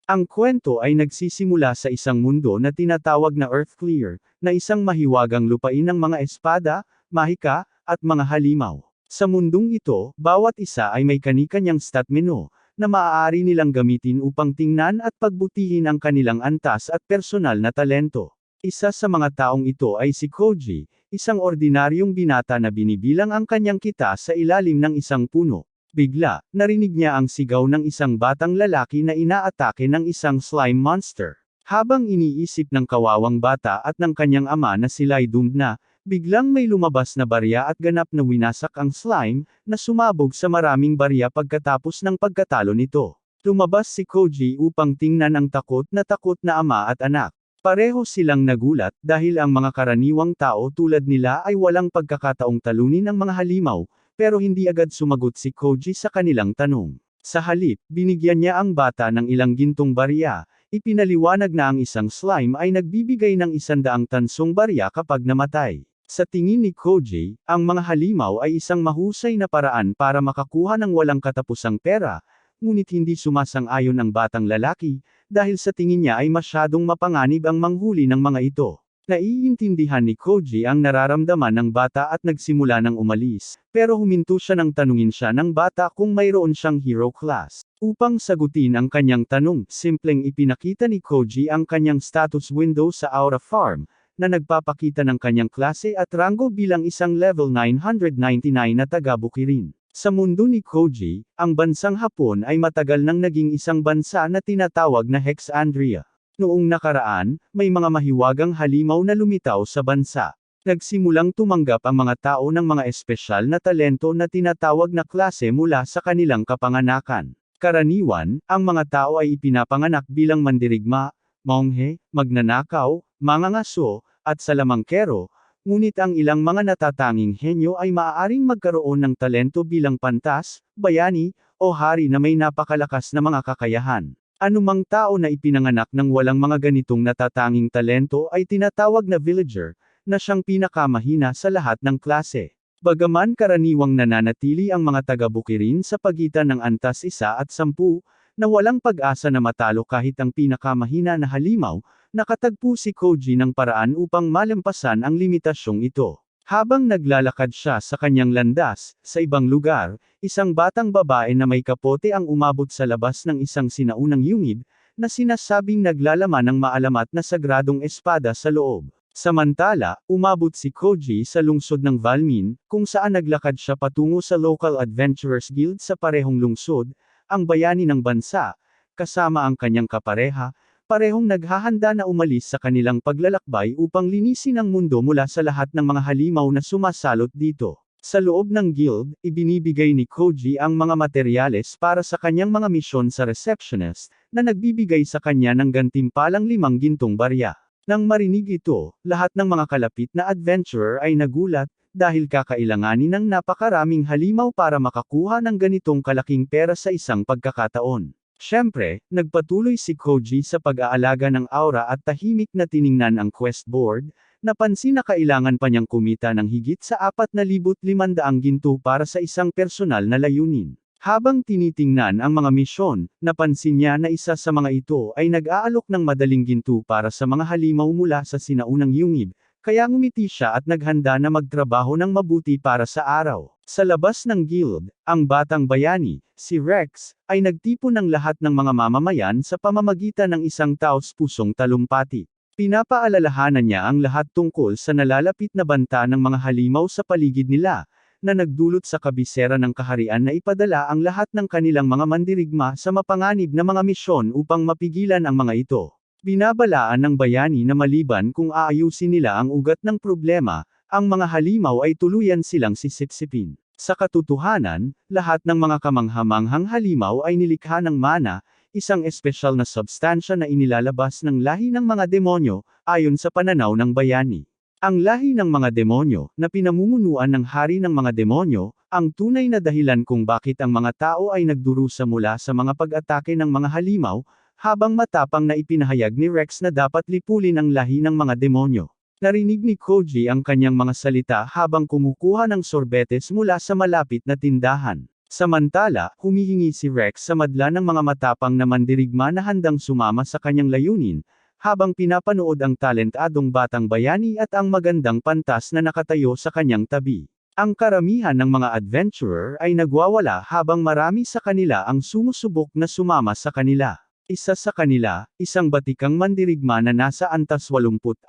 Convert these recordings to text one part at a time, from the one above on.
Ang kwento ay nagsisimula sa isang mundo na tinatawag na Earthclear, na isang mahiwagang lupain ng mga espada, mahika, at mga halimaw. Sa mundong ito, bawat isa ay may kani-kanyang stat menu, na maaari nilang gamitin upang tingnan at pagbutihin ang kanilang antas at personal na talento. Isa sa mga taong ito ay si Koji, isang ordinaryong binata na binibilang ang kanyang kita sa ilalim ng isang puno. Bigla, narinig niya ang sigaw ng isang batang lalaki na inaatake ng isang slime monster. Habang iniisip ng kawawang bata at ng kanyang ama na sila'y doomed na, biglang may lumabas na barya at ganap na winasak ang slime, na sumabog sa maraming barya pagkatapos ng pagkatalo nito. Lumabas si Koji upang tingnan ang takot na ama at anak. Pareho silang nagulat dahil ang mga karaniwang tao tulad nila ay walang pagkakataong talunin ang mga halimaw, pero hindi agad sumagot si Koji sa kanilang tanong. Sa halip, binigyan niya ang bata ng ilang gintong barya, ipinaliwanag na ang isang slime ay nagbibigay ng 100 tansong barya kapag namatay. Sa tingin ni Koji, ang mga halimaw ay isang mahusay na paraan para makakuha ng walang katapusang pera, ngunit hindi sumasang-ayon ang batang lalaki, dahil sa tingin niya ay masyadong mapanganib ang manghuli ng mga ito. Naiintindihan ni Koji ang nararamdaman ng bata at nagsimula ng umalis, pero huminto siya nang tanungin siya ng bata kung mayroon siyang hero class. Upang sagutin ang kanyang tanong, simpleng ipinakita ni Koji ang kanyang status window sa Aura Farm, na nagpapakita ng kanyang klase at ranggo bilang isang level 999 na taga-bukirin. Sa mundo ni Koji, ang bansang Hapon ay matagal nang naging isang bansa na tinatawag na Hexandria. Noong nakaraan, may mga mahiwagang halimaw na lumitaw sa bansa. Nagsimulang tumanggap ang mga tao ng mga espesyal na talento na tinatawag na klase mula sa kanilang kapanganakan. Karaniwan, ang mga tao ay ipinapanganak bilang mandirigma, monghe, magnanakaw, mangangaso, at salamangkero, ngunit ang ilang mga natatanging henyo ay maaaring magkaroon ng talento bilang pantas, bayani, o hari na may napakalakas na mga kakayahan. Anumang tao na ipinanganak ng walang mga ganitong natatanging talento ay tinatawag na villager, na siyang pinakamahina sa lahat ng klase. Bagaman karaniwang nananatili ang mga taga-bukirin sa pagitan ng antas 1 at 10, na walang pag-asa na matalo kahit ang pinakamahina na halimaw, nakatagpo si Koji ng paraan upang malampasan ang limitasyong ito. Habang naglalakad siya sa kanyang landas, sa ibang lugar, isang batang babae na may kapote ang umabot sa labas ng isang sinaunang yungib, na sinasabing naglalaman ng maalamat na sagradong espada sa loob. Samantala, umabot si Koji sa lungsod ng Valmin, kung saan naglakad siya patungo sa Local Adventurers Guild sa parehong lungsod, ang bayani ng bansa, kasama ang kanyang kapareha, parehong naghahanda na umalis sa kanilang paglalakbay upang linisin ang mundo mula sa lahat ng mga halimaw na sumasalot dito. Sa loob ng guild, ibinibigay ni Koji ang mga materyales para sa kanyang mga misyon sa receptionist, na nagbibigay sa kanya ng gantimpalang 5 gintong barya. Nang marinig ito, lahat ng mga kalapit na adventurer ay nagulat, dahil kakailanganin ng napakaraming halimaw para makakuha ng ganitong kalaking pera sa isang pagkakataon. Siyempre, nagpatuloy si Koji sa pag-aalaga ng aura at tahimik na tiningnan ang quest board, napansin na kailangan pa niyang kumita ng higit sa 4,500 ginto para sa isang personal na layunin. Habang tinitingnan ang mga misyon, napansin niya na isa sa mga ito ay nag-aalok ng madaling ginto para sa mga halimaw mula sa sinaunang yungib, kaya ngumiti siya at naghanda na magtrabaho ng mabuti para sa araw. Sa labas ng guild, ang batang bayani, si Rex, ay nagtipon ng lahat ng mga mamamayan sa pamamagitan ng isang taos-pusong talumpati. Pinapaalalahanan niya ang lahat tungkol sa nalalapit na banta ng mga halimaw sa paligid nila, na nagdulot sa kabisera ng kaharian na ipadala ang lahat ng kanilang mga mandirigma sa mapanganib na mga misyon upang mapigilan ang mga ito. Binabalaan ng bayani na maliban kung aayusin nila ang ugat ng problema, ang mga halimaw ay tuluyan silang sisipsipin. Sa katotohanan, lahat ng mga kamanghamanghang halimaw ay nilikha ng mana, isang espesyal na substansya na inilalabas ng lahi ng mga demonyo, ayon sa pananaw ng bayani. Ang lahi ng mga demonyo, na pinamumunuan ng hari ng mga demonyo, ang tunay na dahilan kung bakit ang mga tao ay nagdurusa mula sa mga pag-atake ng mga halimaw, habang matapang na ipinahayag ni Rex na dapat lipulin ang lahi ng mga demonyo. Narinig ni Koji ang kanyang mga salita habang kumukuha ng sorbetes mula sa malapit na tindahan. Samantala, humihingi si Rex sa madla ng mga matapang na mandirigma na handang sumama sa kanyang layunin, habang pinapanood ang talentadong batang bayani at ang magandang pantas na nakatayo sa kanyang tabi. Ang karamihan ng mga adventurer ay nagwawala habang marami sa kanila ang sumusubok na sumama sa kanila. Isa sa kanila, isang batikang mandirigma na nasa antas 86,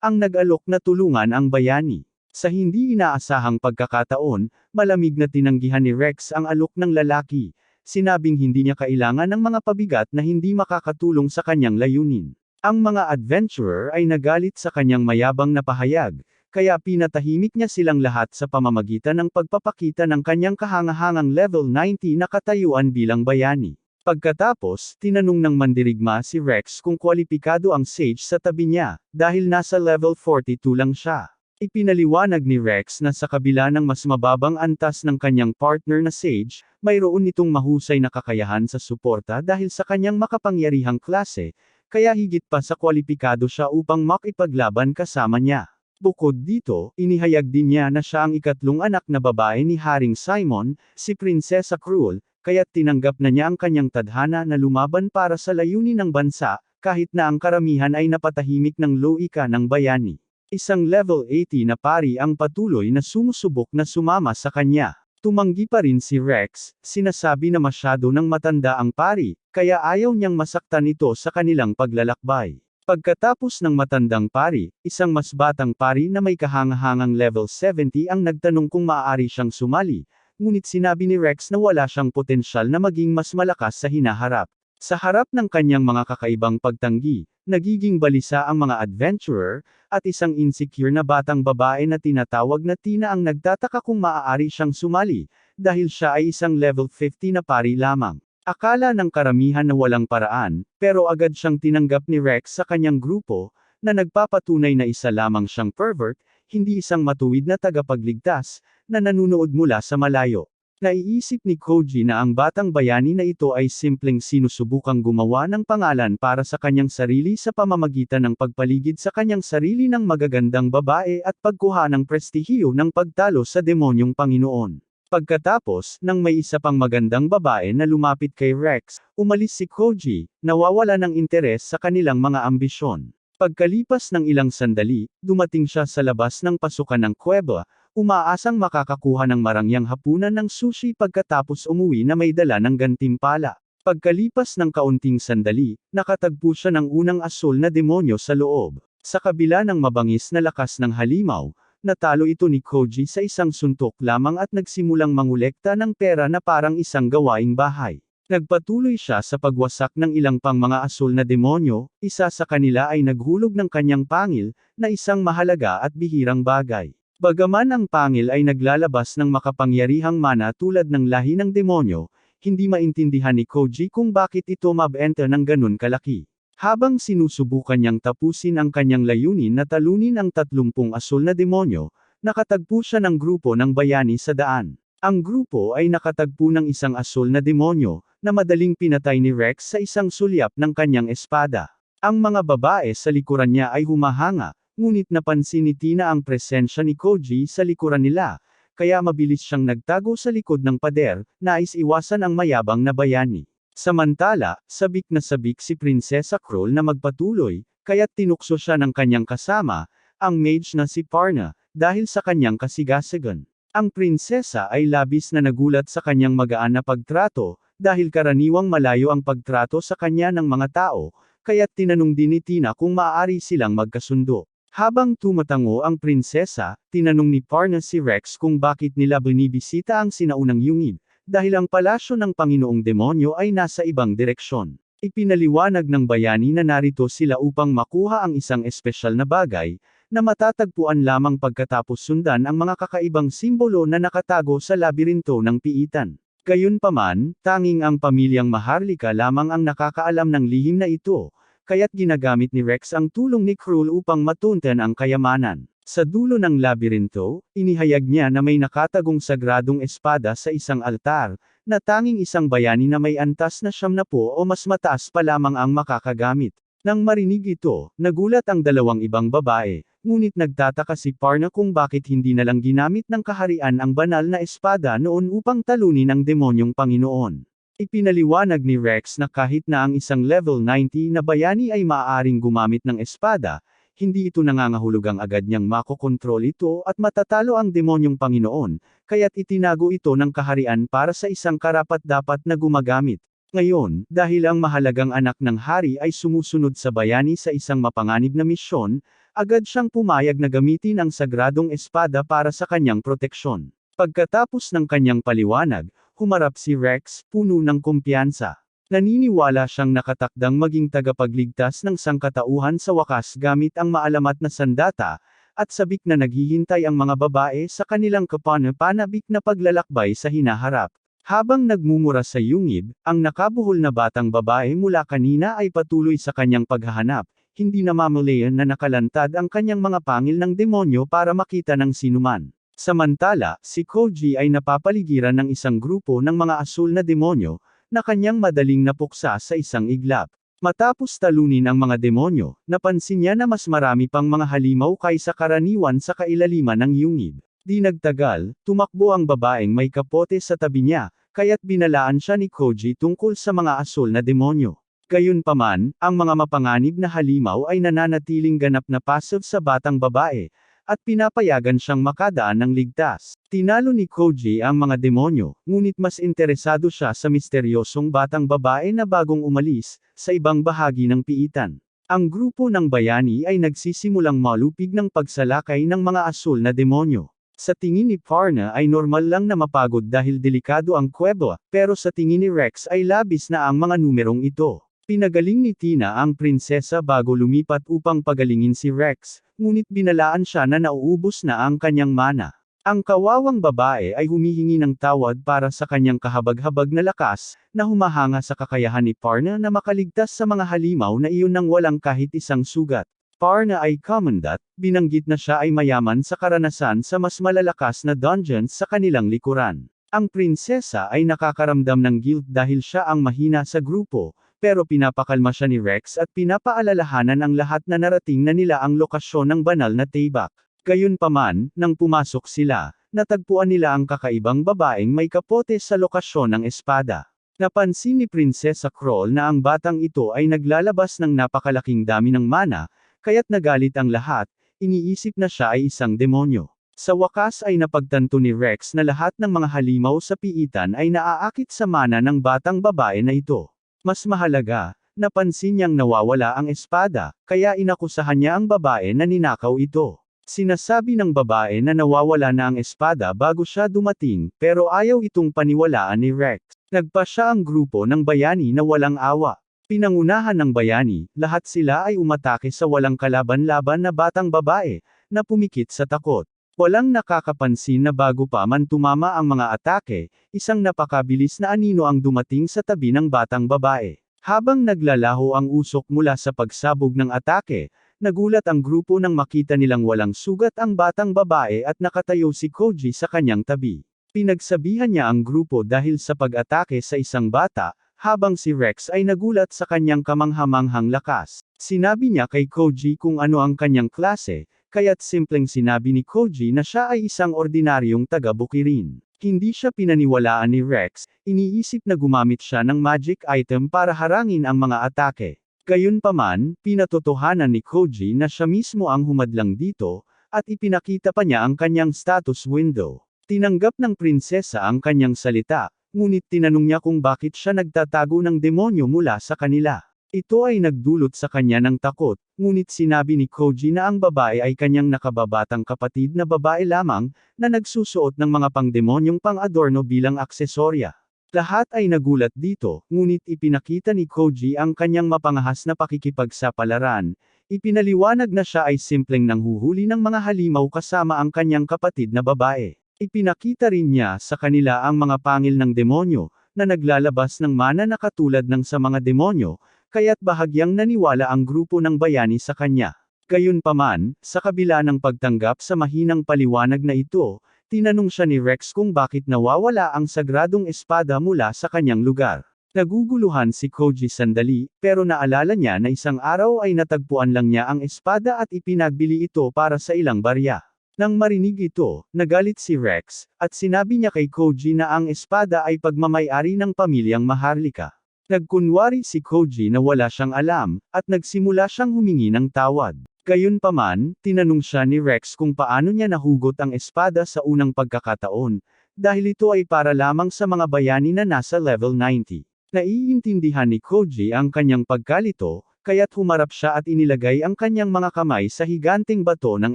ang nag-alok na tulungan ang bayani. Sa hindi inaasahang pagkakataon, malamig na tinanggihan ni Rex ang alok ng lalaki. Sinabing hindi niya kailangan ng mga pabigat na hindi makakatulong sa kanyang layunin. Ang mga adventurer ay nagalit sa kanyang mayabang na pahayag, kaya pinatahimik niya silang lahat sa pamamagitan ng pagpapakita ng kanyang kahangahangang level 90 na katayuan bilang bayani. Pagkatapos, tinanong ng mandirigma si Rex kung kwalipikado ang Sage sa tabi niya, dahil nasa level 42 lang siya. Ipinaliwanag ni Rex na sa kabila ng mas mababang antas ng kanyang partner na Sage, mayroon nitong mahusay na kakayahan sa suporta dahil sa kanyang makapangyarihang klase, kaya higit pa sa kwalipikado siya upang makipaglaban kasama niya. Bukod dito, inihayag din niya na siya ang ikatlong anak na babae ni Haring Simon, si Prinsesa Cruel, kaya't tinanggap na niya ang kanyang tadhana na lumaban para sa layunin ng bansa, kahit na ang karamihan ay napatahimik ng loika ng bayani. Isang level 80 na pari ang patuloy na sumusubok na sumama sa kanya. Tumanggi pa rin si Rex, sinasabi na masyado ng matanda ang pari, kaya ayaw niyang masaktan ito sa kanilang paglalakbay. Pagkatapos ng matandang pari, isang mas batang pari na may kahangahangang level 70 ang nagtanong kung maaari siyang sumali, ngunit sinabi ni Rex na wala siyang potensyal na maging mas malakas sa hinaharap. Sa harap ng kanyang mga kakaibang pagtanggi, nagiging balisa ang mga adventurer, at isang insecure na batang babae na tinatawag na Tina ang nagtataka kung maaari siyang sumali, dahil siya ay isang level 50 na pari lamang. Akala ng karamihan na walang paraan, pero agad siyang tinanggap ni Rex sa kanyang grupo, na nagpapatunay na isa lamang siyang pervert, hindi isang matuwid na tagapagligtas, na nanunood mula sa malayo. Naiisip ni Koji na ang batang bayani na ito ay simpleng sinusubukang gumawa ng pangalan para sa kanyang sarili sa pamamagitan ng pagpaligid sa kanyang sarili ng magagandang babae at pagkuha ng prestihiyo ng pagtalo sa demonyong Panginoon. Pagkatapos, nang may isa pang magandang babae na lumapit kay Rex, umalis si Koji, nawawala ng interes sa kanilang mga ambisyon. Pagkalipas ng ilang sandali, dumating siya sa labas ng pasukan ng kuweba, umaasang makakakuha ng marangyang hapunan ng sushi pagkatapos umuwi na may dala ng gantimpala. Pagkalipas ng kaunting sandali, nakatagpo siya ng unang asul na demonyo sa loob. Sa kabila ng mabangis na lakas ng halimaw, natalo ito ni Koji sa isang suntok lamang at nagsimulang mangolekta ng pera na parang isang gawaing bahay. Nagpatuloy siya sa pagwasak ng ilang pang mga asul na demonyo, isa sa kanila ay naghulog ng kanyang pangil, na isang mahalaga at bihirang bagay. Bagaman ang pangil ay naglalabas ng makapangyarihang mana tulad ng lahi ng demonyo, hindi maintindihan ni Koji kung bakit ito mabenta ng ganun kalaki. Habang sinusubukan niyang tapusin ang kanyang layunin na talunin ang 30 asul na demonyo, nakatagpo siya ng grupo ng bayani sa daan. Ang grupo ay nakatagpo ng isang asul na demonyo, na madaling pinatay ni Rex sa isang sulyap ng kanyang espada. Ang mga babae sa likuran niya ay humahanga, ngunit napansin ni Tina ang presensya ni Koji sa likuran nila, kaya mabilis siyang nagtago sa likod ng pader, nais iwasan ang mayabang na bayani. Samantala, sabik na sabik si Prinsesa Cruel na magpatuloy, kaya't tinukso siya ng kanyang kasama, ang mage na si Parna, dahil sa kanyang kasigasagan. Ang prinsesa ay labis na nagulat sa kanyang magaan na pagtrato, dahil karaniwang malayo ang pagtrato sa kanya ng mga tao, kaya't tinanong din ni Tina kung maaari silang magkasundo. Habang tumatango ang prinsesa, tinanong ni Parna si Rex kung bakit nila binibisita ang sinaunang yungib, dahil ang palasyo ng Panginoong Demonyo ay nasa ibang direksyon. Ipinaliwanag ng bayani na narito sila upang makuha ang isang espesyal na bagay, na matatagpuan lamang pagkatapos sundan ang mga kakaibang simbolo na nakatago sa labirinto ng piitan. Gayunpaman, tanging ang pamilyang Maharlika lamang ang nakakaalam ng lihim na ito, kaya't ginagamit ni Rex ang tulong ni Cruel upang matuntan ang kayamanan. Sa dulo ng labirinto, inihayag niya na may nakatagong sagradong espada sa isang altar, na tanging isang bayani na may antas na 70 o mas mataas pa lamang ang makakagamit. Nang marinig ito, nagulat ang dalawang ibang babae, ngunit nagtataka si Parna kung bakit hindi na lang ginamit ng kaharian ang banal na espada noon upang talunin ang demonyong Panginoon. Ipinaliwanag ni Rex na kahit na ang isang level 90 na bayani ay maaaring gumamit ng espada, hindi ito nangangahulugang agad niyang makokontrol ito at matatalo ang demonyong Panginoon, kaya't itinago ito ng kaharian para sa isang karapat-dapat na gumagamit. Ngayon, dahil ang mahalagang anak ng hari ay sumusunod sa bayani sa isang mapanganib na misyon, agad siyang pumayag na gamitin ang sagradong espada para sa kanyang proteksyon. Pagkatapos ng kanyang paliwanag, humarap si Rex, puno ng kumpiyansa. Naniniwala siyang nakatakdang maging tagapagligtas ng sangkatauhan sa wakas gamit ang maalamat na sandata, at sabik na naghihintay ang mga babae sa kanilang kapanabik na paglalakbay sa hinaharap. Habang nagmumura sa yungib, ang nakabuhol na batang babae mula kanina ay patuloy sa kanyang paghahanap, hindi namamalayan na nakalantad ang kanyang mga pangil ng demonyo para makita ng sinuman. Samantala, si Koji ay napapaligiran ng isang grupo ng mga asul na demonyo, na kanyang madaling napuksa sa isang iglap. Matapos talunin ang mga demonyo, napansin niya na mas marami pang mga halimaw kaysa karaniwan sa kailaliman ng yungib. Di nagtagal, tumakbo ang babaeng may kapote sa tabi niya, kaya't binalaan siya ni Koji tungkol sa mga asul na demonyo. Gayunpaman, ang mga mapanganib na halimaw ay nananatiling ganap na passive sa batang babae, at pinapayagan siyang makadaan ng ligtas. Tinalo ni Koji ang mga demonyo, ngunit mas interesado siya sa misteryosong batang babae na bagong umalis, sa ibang bahagi ng piitan. Ang grupo ng bayani ay nagsisimulang malupig ng pagsalakay ng mga asul na demonyo. Sa tingin ni Parna ay normal lang na mapagod dahil delikado ang kuweba, pero sa tingin ni Rex ay labis na ang mga numerong ito. Pinagaling ni Tina ang prinsesa bago lumipat upang pagalingin si Rex, ngunit binalaan siya na nauubos na ang kanyang mana. Ang kawawang babae ay humihingi ng tawad para sa kanyang kahabag-habag na lakas, na humahanga sa kakayahan ni Parna na makaligtas sa mga halimaw na iyon nang walang kahit isang sugat. Parna ay commandant, binanggit na siya ay mayaman sa karanasan sa mas malalakas na dungeons sa kanilang likuran. Ang prinsesa ay nakakaramdam ng guilt dahil siya ang mahina sa grupo, pero pinapakalma siya ni Rex at pinapaalalahanan ang lahat na narating na nila ang lokasyon ng banal na Taybak. Gayunpaman, nang pumasok sila, natagpuan nila ang kakaibang babaeng may kapote sa lokasyon ng espada. Napansin ni Prinsesa Kroll na ang batang ito ay naglalabas ng napakalaking dami ng mana, kaya't nagalit ang lahat, iniisip na siya ay isang demonyo. Sa wakas ay napagtanto ni Rex na lahat ng mga halimaw sa piitan ay naaakit sa mana ng batang babae na ito. Mas mahalaga, napansin niyang nawawala ang espada, kaya inakusahan niya ang babae na ninakaw ito. Sinasabi ng babae na nawawala na ang espada bago siya dumating, pero ayaw itong paniwalaan ni Rex. Nagpa siya ang grupo ng bayani na walang awa. Pinangunahan ng bayani, lahat sila ay umatake sa walang kalaban-laban na batang babae, na pumikit sa takot. Walang nakakapansin na bago pa man tumama ang mga atake, isang napakabilis na anino ang dumating sa tabi ng batang babae. Habang naglalaho ang usok mula sa pagsabog ng atake, nagulat ang grupo nang makita nilang walang sugat ang batang babae at nakatayo si Koji sa kanyang tabi. Pinagsabihan niya ang grupo dahil sa pag-atake sa isang bata, habang si Rex ay nagulat sa kanyang kamanghamanghang lakas. Sinabi niya kay Koji kung ano ang kanyang klase, kaya't simpleng sinabi ni Koji na siya ay isang ordinaryong taga-bukirin. Hindi siya pinaniwalaan ni Rex, iniisip na gumamit siya ng magic item para harangin ang mga atake. Gayunpaman, pinatotohanan ni Koji na siya mismo ang humadlang dito, at ipinakita pa niya ang kanyang status window. Tinanggap ng prinsesa ang kanyang salita, ngunit tinanong niya kung bakit siya nagtatago ng demonyo mula sa kanila. Ito ay nagdulot sa kanya ng takot, ngunit sinabi ni Koji na ang babae ay kanyang nakababatang kapatid na babae lamang, na nagsusuot ng mga pangdemonyong pang-adorno bilang aksesorya. Lahat ay nagulat dito, ngunit ipinakita ni Koji ang kanyang mapangahas na pakikipagsapalaran. Ipinaliwanag na siya ay simpleng nanghuhuli ng mga halimaw kasama ang kanyang kapatid na babae. Ipinakita rin niya sa kanila ang mga pangil ng demonyo, na naglalabas ng mana na katulad ng sa mga demonyo, kaya't bahagyang naniwala ang grupo ng bayani sa kanya. Gayunpaman, sa kabila ng pagtanggap sa mahinang paliwanag na ito, tinanong siya ni Rex kung bakit nawawala ang sagradong espada mula sa kanyang lugar. Naguguluhan si Koji sandali, pero naalala niya na isang araw ay natagpuan lang niya ang espada at ipinagbili ito para sa ilang barya. Nang marinig ito, nagalit si Rex, at sinabi niya kay Koji na ang espada ay pagmamay-ari ng pamilyang Maharlika. Nagkunwari si Koji na wala siyang alam, at nagsimula siyang humingi ng tawad. Gayunpaman, tinanong siya ni Rex kung paano niya nahugot ang espada sa unang pagkakataon, dahil ito ay para lamang sa mga bayani na nasa level 90. Naiintindihan ni Koji ang kanyang pagkalito, kaya't humarap siya at inilagay ang kanyang mga kamay sa higanteng bato ng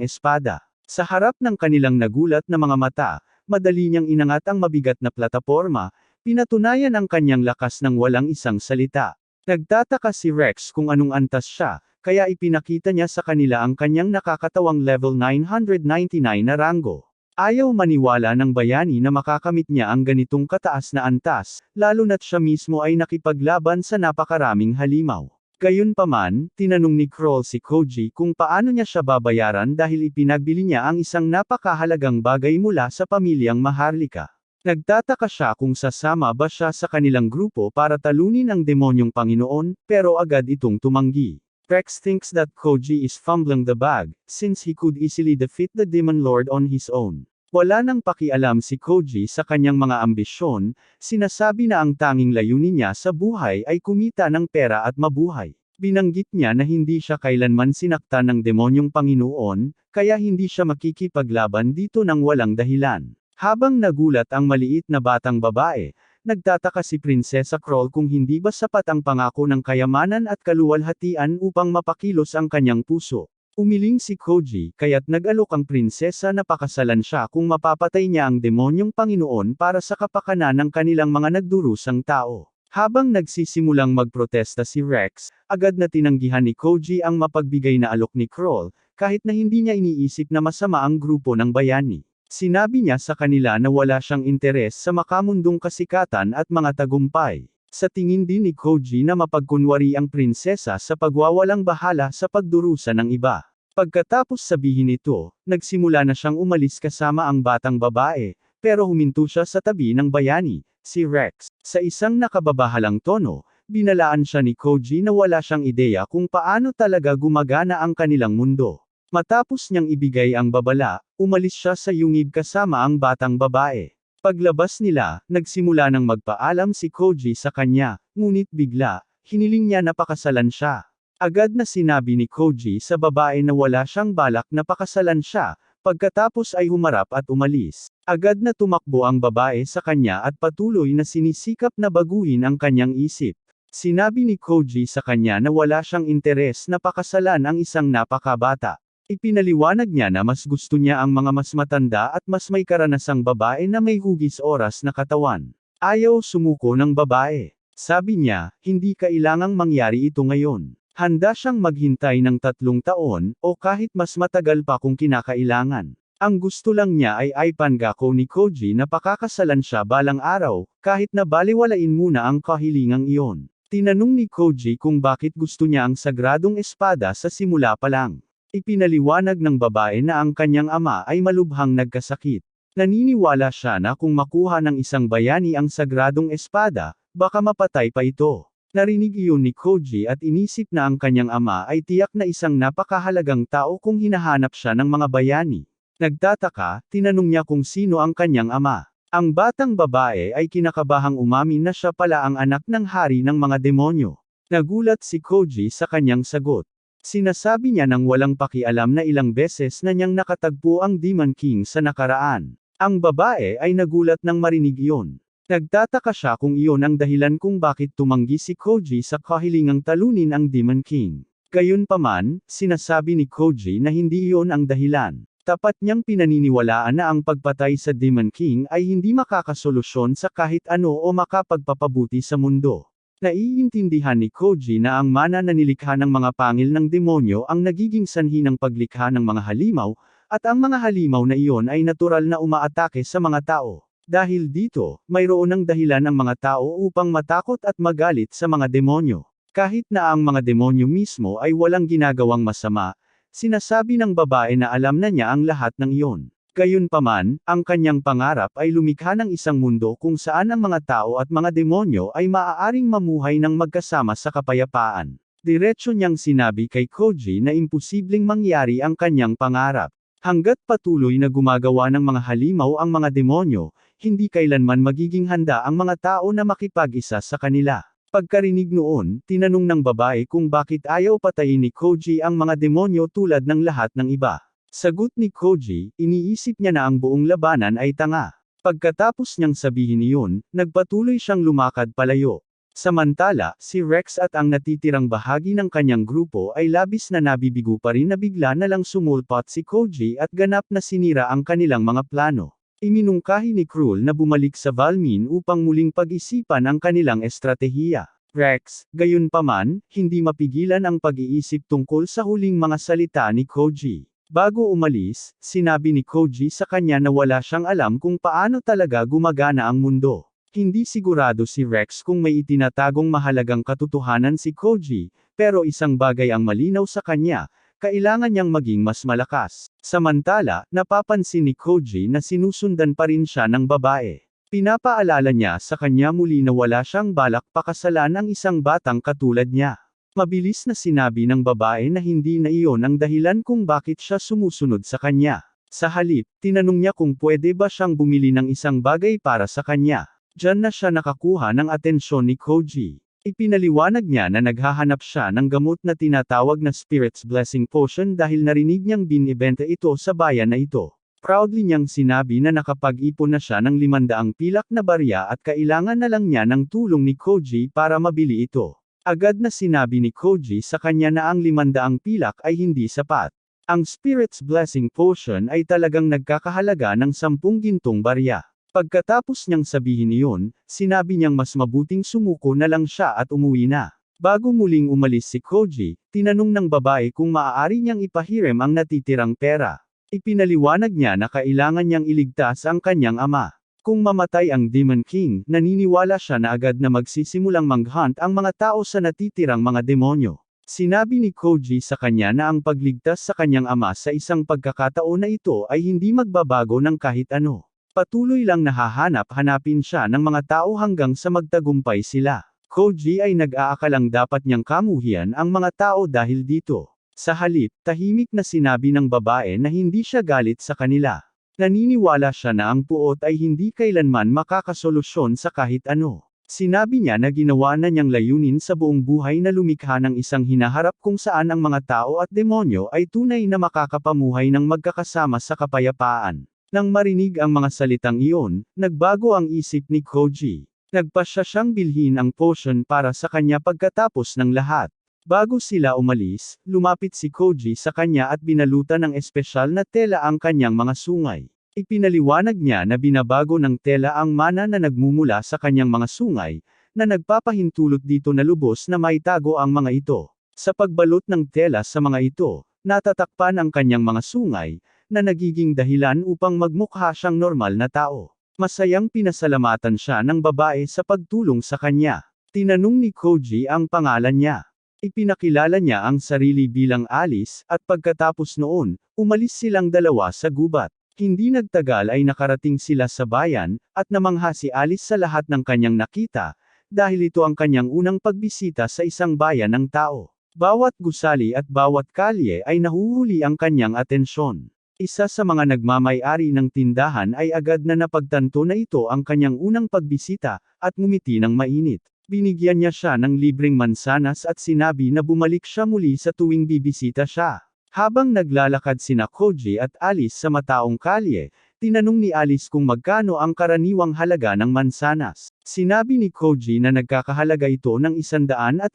espada. Sa harap ng kanilang nagulat na mga mata, madali niyang inangat ang mabigat na plataporma, pinatunayan ang kanyang lakas ng walang isang salita. Nagtataka si Rex kung anong antas siya, kaya ipinakita niya sa kanila ang kanyang nakakatawang level 999 na rango. Ayaw maniwala ng bayani na makakamit niya ang ganitong kataas na antas, lalo na't siya mismo ay nakipaglaban sa napakaraming halimaw. Gayunpaman, tinanong ni Kroll si Koji kung paano niya siya babayaran dahil ipinagbili niya ang isang napakahalagang bagay mula sa pamilyang Maharlika. Nagtataka siya kung sasama ba siya sa kanilang grupo para talunin ang demonyong Panginoon, pero agad itong tumanggi. Rex thinks that Koji is fumbling the bag, since he could easily defeat the Demon Lord on his own. Wala nang pakialam si Koji sa kanyang mga ambisyon, sinasabi na ang tanging layunin niya sa buhay ay kumita ng pera at mabuhay. Binanggit niya na hindi siya kailanman sinaktan ng demonyong Panginoon, kaya hindi siya makikipaglaban dito ng walang dahilan. Habang nagulat ang maliit na batang babae, nagtataka si Prinsesa Kroll kung hindi ba sapat ang pangako ng kayamanan at kaluwalhatian upang mapakilos ang kanyang puso. Umiling si Koji, kaya't nag-alok ang prinsesa na pakasalan siya kung mapapatay niya ang demonyong Panginoon para sa kapakanan ng kanilang mga nagdurusang tao. Habang nagsisimulang magprotesta si Rex, agad na tinanggihan ni Koji ang mapagbigay na alok ni Kroll, kahit na hindi niya iniisip na masama ang grupo ng bayani. Sinabi niya sa kanila na wala siyang interes sa makamundong kasikatan at mga tagumpay. Sa tingin din ni Koji na mapagkunwari ang prinsesa sa pagwawalang bahala sa pagdurusa ng iba. Pagkatapos sabihin ito, nagsimula na siyang umalis kasama ang batang babae, pero huminto siya sa tabi ng bayani, si Rex. Sa isang nakababahalang tono, binalaan siya ni Koji na wala siyang ideya kung paano talaga gumagana ang kanilang mundo. Matapos niyang ibigay ang babala, umalis siya sa yungib kasama ang batang babae. Paglabas nila, nagsimula ng magpaalam si Koji sa kanya, ngunit bigla, hiniling niya na pakasalan siya. Agad na sinabi ni Koji sa babae na wala siyang balak na pakasalan siya, pagkatapos ay humarap at umalis. Agad na tumakbo ang babae sa kanya at patuloy na sinisikap na baguhin ang kanyang isip. Sinabi ni Koji sa kanya na wala siyang interes na pakasalan ang isang napakabata. Ipinaliwanag niya na mas gusto niya ang mga mas matanda at mas may karanasang babae na may hugis oras na katawan. Ayaw sumuko ng babae. Sabi niya, hindi kailangang mangyari ito ngayon. Handa siyang maghintay ng 3 taon, o kahit mas matagal pa kung kinakailangan. Ang gusto lang niya ay ipangako ni Koji na pakakasalan siya balang araw, kahit na baliwalain muna ang kahilingang iyon. Tinanong ni Koji kung bakit gusto niya ang sagradong espada sa simula pa lang. Ipinaliwanag ng babae na ang kanyang ama ay malubhang nagkasakit. Naniniwala siya na kung makuha ng isang bayani ang sagradong espada, baka mapatay pa ito. Narinig iyon ni Koji at inisip na ang kanyang ama ay tiyak na isang napakahalagang tao kung hinahanap siya ng mga bayani. Nagtataka, tinanong niya kung sino ang kanyang ama. Ang batang babae ay kinakabahang umamin na siya pala ang anak ng hari ng mga demonyo. Nagulat si Koji sa kanyang sagot. Sinasabi niya nang walang pakialam na ilang beses na niyang nakatagpo ang Demon King sa nakaraan. Ang babae ay nagulat nang marinig iyon. Nagtataka siya kung iyon ang dahilan kung bakit tumanggi si Koji sa kahilingang talunin ang Demon King. Gayunpaman, sinasabi ni Koji na hindi iyon ang dahilan. Tapat niyang pinaniniwalaan na ang pagpatay sa Demon King ay hindi makakasolusyon sa kahit ano o makapagpapabuti sa mundo. Naiintindihan ni Koji na ang mana na nilikha ng mga pangil ng demonyo ang nagiging sanhi ng paglikha ng mga halimaw, at ang mga halimaw na iyon ay natural na umaatake sa mga tao. Dahil dito, mayroon ng dahilan ang mga tao upang matakot at magalit sa mga demonyo. Kahit na ang mga demonyo mismo ay walang ginagawang masama, sinasabi ng babae na alam na niya ang lahat ng iyon. Gayunpaman, ang kanyang pangarap ay lumikha ng isang mundo kung saan ang mga tao at mga demonyo ay maaaring mamuhay ng magkasama sa kapayapaan. Diretso niyang sinabi kay Koji na imposibleng mangyari ang kanyang pangarap. Hangga't patuloy na gumagawa ng mga halimaw ang mga demonyo, hindi kailanman magiging handa ang mga tao na makipag-isa sa kanila. Pagkarinig noon, tinanong ng babae kung bakit ayaw patayin ni Koji ang mga demonyo tulad ng lahat ng iba. Sagot ni Koji, iniisip niya na ang buong labanan ay tanga. Pagkatapos niyang sabihin iyon, nagpatuloy siyang lumakad palayo. Samantala, si Rex at ang natitirang bahagi ng kanyang grupo ay labis na nabibigo pa rin na bigla na lang sumulpot si Koji at ganap na sinira ang kanilang mga plano. Iminungkahi ni Krul na bumalik sa Valmin upang muling pag-isipan ang kanilang estratehiya. Rex, gayunpaman, hindi mapigilan ang pag-iisip tungkol sa huling mga salita ni Koji. Bago umalis, sinabi ni Koji sa kanya na wala siyang alam kung paano talaga gumagana ang mundo. Hindi sigurado si Rex kung may itinatagong mahalagang katotohanan si Koji, pero isang bagay ang malinaw sa kanya, kailangan niyang maging mas malakas. Samantala, napapansin ni Koji na sinusundan pa rin siya ng babae. Pinapaalala niya sa kanya muli na wala siyang balak pakasalan ang isang batang katulad niya. Mabilis na sinabi ng babae na hindi na iyon ang dahilan kung bakit siya sumusunod sa kanya. Sa halip, tinanong niya kung pwede ba siyang bumili ng isang bagay para sa kanya. Diyan na siya nakakuha ng atensyon ni Koji. Ipinaliwanag niya na naghahanap siya ng gamot na tinatawag na Spirit's Blessing Potion dahil narinig niyang binibenta ito sa bayan na ito. Proudly niyang sinabi na nakapag-ipon na siya ng 500 pilak na barya at kailangan na lang niya ng tulong ni Koji para mabili ito. Agad na sinabi ni Koji sa kanya na ang 500 pilak ay hindi sapat. Ang Spirit's Blessing Potion ay talagang nagkakahalaga ng 10 gintong barya. Pagkatapos niyang sabihin iyon, sinabi niyang mas mabuting sumuko na lang siya at umuwi na. Bago muling umalis si Koji, tinanong ng babae kung maaari niyang ipahiram ang natitirang pera. Ipinaliwanag niya na kailangan niyang iligtas ang kanyang ama. Kung mamatay ang Demon King, naniniwala siya na agad na magsisimulang mag-hunt ang mga tao sa natitirang mga demonyo. Sinabi ni Koji sa kanya na ang pagligtas sa kanyang ama sa isang pagkakataon na ito ay hindi magbabago ng kahit ano. Patuloy lang nahahanap-hanapin siya ng mga tao hanggang sa magtagumpay sila. Koji ay nag-aakalang dapat niyang kamuhian ang mga tao dahil dito. Sa halip, tahimik na sinabi ng babae na hindi siya galit sa kanila. Naniniwala siya na ang puot ay hindi kailanman makakasolusyon sa kahit ano. Sinabi niya na ginawa na niyang layunin sa buong buhay na lumikha ng isang hinaharap kung saan ang mga tao at demonyo ay tunay na makakapamuhay ng magkakasama sa kapayapaan. Nang marinig ang mga salitang iyon, nagbago ang isip ni Koji. Nagpasya siyang bilhin ang potion para sa kanya pagkatapos ng lahat. Bago sila umalis, lumapit si Koji sa kanya at binalutan ng espesyal na tela ang kanyang mga sungay. Ipinaliwanag niya na binabago ng tela ang mana na nagmumula sa kanyang mga sungay, na nagpapahintulot dito na lubos na maitago ang mga ito. Sa pagbalot ng tela sa mga ito, natatakpan ang kanyang mga sungay, na nagiging dahilan upang magmukha siyang normal na tao. Masayang pinasalamatan siya ng babae sa pagtulong sa kanya. Tinanong ni Koji ang pangalan niya. Ipinakilala niya ang sarili bilang Alice, at pagkatapos noon, umalis silang dalawa sa gubat. Hindi nagtagal ay nakarating sila sa bayan, at namangha si Alice sa lahat ng kanyang nakita, dahil ito ang kanyang unang pagbisita sa isang bayan ng tao. Bawat gusali at bawat kalye ay nahuhuli ang kanyang atensyon. Isa sa mga nagmamay-ari ng tindahan ay agad na napagtanto na ito ang kanyang unang pagbisita, at ngumiti ng mainit. Binigyan niya siya ng libreng mansanas at sinabi na bumalik siya muli sa tuwing bibisita siya. Habang naglalakad sina Koji at Alice sa mataong kalye, tinanong ni Alice kung magkano ang karaniwang halaga ng mansanas. Sinabi ni Koji na nagkakahalaga ito ng 150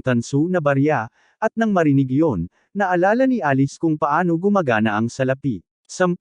tanso na barya, at nang marinig iyon, naalala ni Alice kung paano gumagana ang salapi. 10,000